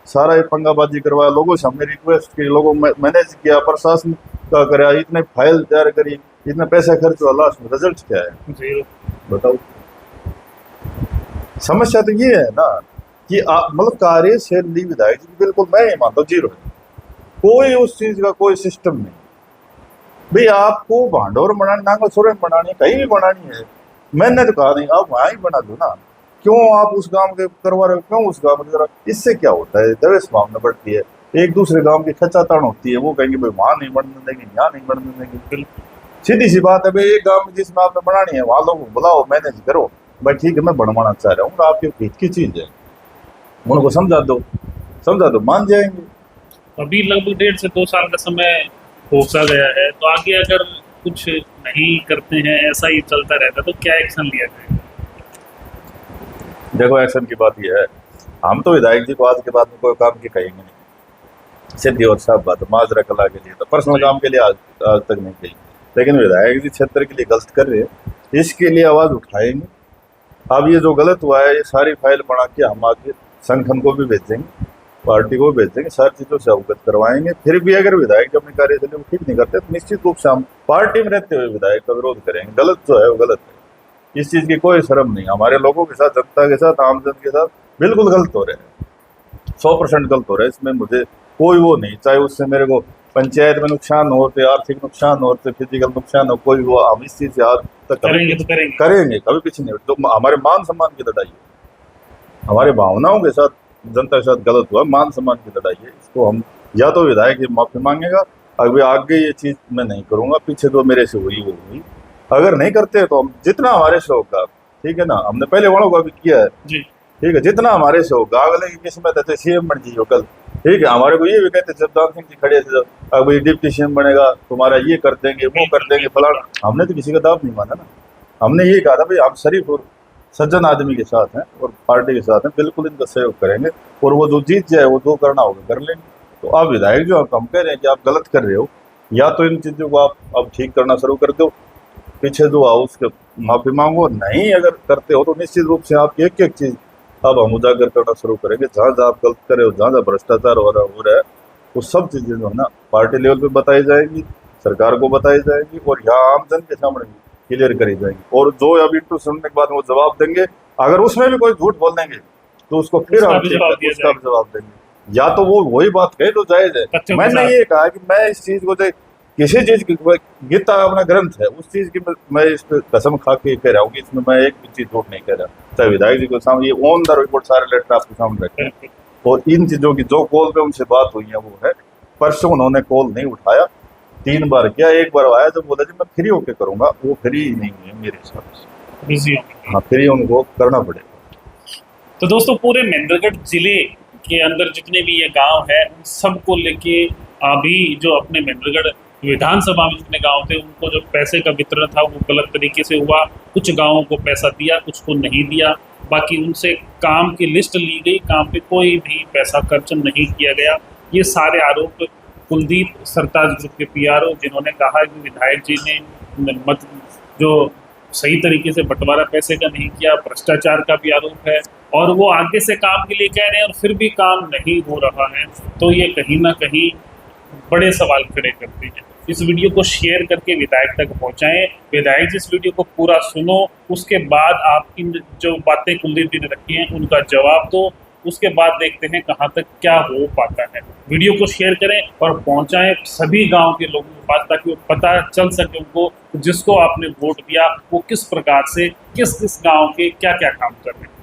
सारा ये पंगाबाजी करवाया, लोगों से हमने रिक्वेस्ट की, लोगों मैनेज किया, प्रशासन का कराया, इतने फाइल तैयार करी, इतना पैसा खर्च हुआ, लास्ट में रिजल्ट क्या है बताओ। समस्या तो ये है ना कि मतलब कार्यशैली विधायक जी बिल्कुल मैं ही मानता हूँ जीरो है, कोई उस चीज का कोई सिस्टम नहीं, भाई आपको भांडोर बनानी, नांगल सोरेन बनानी, कहीं भी बनानी है, मैंने तो कहा नहीं आप वहां ही बना दो ना, क्यों आप उस गांव के करवा रहे हो, क्यों उस गांव में, इससे क्या होता है दवेश भावना बढ़ती है, एक दूसरे गांव की खचातान होती है, वो कहेंगे भाई वहां नहीं बनने देंगे, यहाँ नहीं बनने देंगे, सीधी सी बात है भाई एक गांव में जिसमें आपने बनानी है वहां लोगों को बुलाओ, मैनेज करो, भाई ठीक है मैं बनवाना चाह रहा हूँ, आपके हित की चीज है, उनको समझा दो मान जाएंगे। अभी लगभग 1.5 से 2 साल का समय पहुंचा गया है, तो आगे अगर कुछ नहीं करते हैं, ऐसा ही चलता रहता है तो क्या एक्शन लिया जाए? देखो एक्शन की बात यह है, हम तो विधायक जी को आज के बाद में कोई काम की कहेंगे नहीं, सीधी और साफ बात है, माजरा कला के लिए तो पर्सनल काम के लिए आज तक नहीं कही, लेकिन विधायक जी क्षेत्र के लिए गलत कर रहे हैं, इसके लिए आवाज उठाएंगे। अब ये जो गलत हुआ है ये सारी फाइल बना के हम आगे संगठन को भी भेजेंगे, पार्टी को भी भेजेंगे, सारी चीजों से अवगत करवाएंगे, फिर भी अगर विधायक अपने कार्यशैली को ठीक नहीं करते तो निश्चित रूप से हम पार्टी में रहते हुए विधायक का विरोध करेंगे, गलत जो है वो गलत है, इस चीज की कोई शर्म नहीं, हमारे लोगों के साथ, जनता के साथ, आमजन के साथ बिल्कुल गलत हो रहे हैं, 100% गलत हो रहा है, इसमें मुझे कोई वो नहीं, चाहे उससे मेरे को पंचायत में नुकसान होते, आर्थिक नुकसान होते, फिजिकल नुकसान हो, कोई वो हम इस चीज से आज तक करेंगे कभी पीछे नहीं, तो हमारे मान सम्मान की लड़ाई है, हमारे भावनाओं के साथ जनता के साथ गलत हुआ, मान सम्मान की लड़ाई है, इसको हम या तो विधायक माफी मांगेगा, अभी आगे ये चीज मैं नहीं करूंगा, पीछे तो मेरे से हुई वो हुई, अगर नहीं करते तो हम जितना हमारे से होगा, ठीक है ना, हमने पहले वालों का भी किया है जी, ठीक है, जितना हमारे से होगा, अगले की किस्मत है सीएम बन जी कल, ठीक है, हमारे को ये भी कहते जगदान सिंह जी खड़े थे, अब ये डिप्टी सीएम बनेगा तुम्हारा ये कर देंगे वो कर देंगे फलाना, हमने तो किसी का दाव नहीं माना ना, हमने ये कहा था भाई हम शरीफ और सज्जन आदमी के साथ हैं और पार्टी के साथ हैं, बिल्कुल इनका सहयोग करेंगे, और वो जो जीत जाए वो जो करना होगा कर लेंगे। तो आप विधायक जो हम कह रहे हैं कि आप गलत कर रहे हो, या तो इन चीज़ों को आप अब ठीक करना शुरू कर दो, पीछे जो आओ उसके माफी मांगो, नहीं अगर करते हो तो निश्चित रूप से आपकी एक एक चीज अब हम उजागर करना शुरू करेंगे, जहाँ जहाँ आप गलत करे हो, जहाँ जहाँ भ्रष्टाचार हो रहा है वो सब चीजें जो है ना पार्टी लेवल पे बताई जाएगी, सरकार को बताई जाएगी, और यहाँ आमजन के सामने क्लियर करी जाएगी, और जो अभी इंटरव्यू सुनने के बाद वो जवाब देंगे, अगर उसमें भी कोई झूठ बोल देंगे तो उसको फिर हम उसका भी जवाब देंगे, या तो वो वही बात कहे तो जायज है। मैंने ये कहा कि मैं इस चीज को किसी चीज की, गीता अपना ग्रंथ है, उस चीज की मैं इस पे कसम खा के कह रहा हूँ कि इसमें मैं एक भी चीज झूठ नहीं कह रहा, चाहे विधायक जी को सामने ये ऑन द रिपोर्ट सारे लेटर आपके सामने रखे हैं, और इन चीजों की जो कॉल पे उनसे बात हुई है वो है, परसों उन्होंने कॉल नहीं उठाया, 3 बार किया, एक बार आया जब बोला जी मैं फ्री होके करूंगा, वो फ्री नहीं है मेरे हिसाब से, बिजी होंगे, हाँ फ्री उनको करना पड़ेगा। तो दोस्तों पूरे महेंद्रगढ़ जिले के अंदर जितने भी ये गांव है उन सबको लेके अभी जो अपने महेंद्रगढ़ विधानसभा में जितने गांव थे उनको जो पैसे का वितरण था वो गलत तरीके से हुआ, कुछ गांवों को पैसा दिया, कुछ को नहीं दिया, बाकी उनसे काम की लिस्ट ली गई, काम पे कोई भी पैसा खर्च नहीं किया गया। ये सारे आरोप कुलदीप सरताज ग्रुप के पीआरओ जिन्होंने कहा कि विधायक जी ने जो सही तरीके से बंटवारा पैसे का नहीं किया, भ्रष्टाचार का भी आरोप है, और वो आगे से काम के लिए कह रहे हैं और फिर भी काम नहीं हो रहा है, तो ये कहीं ना कहीं बड़े सवाल खड़े करते हैं। इस वीडियो को शेयर करके विधायक तक पहुंचाएं, विधायक जी इस वीडियो को पूरा सुनो, उसके बाद आप इन जो बातें कुलदीप जी ने रखी हैं उनका जवाब दो, उसके बाद देखते हैं कहाँ तक क्या हो पाता है। वीडियो को शेयर करें और पहुंचाएं सभी गांव के लोगों के पास, ताकि वो पता चल सके उनको जिसको आपने वोट दिया वो किस प्रकार से किस किस गांव के क्या क्या काम कर रहे हैं।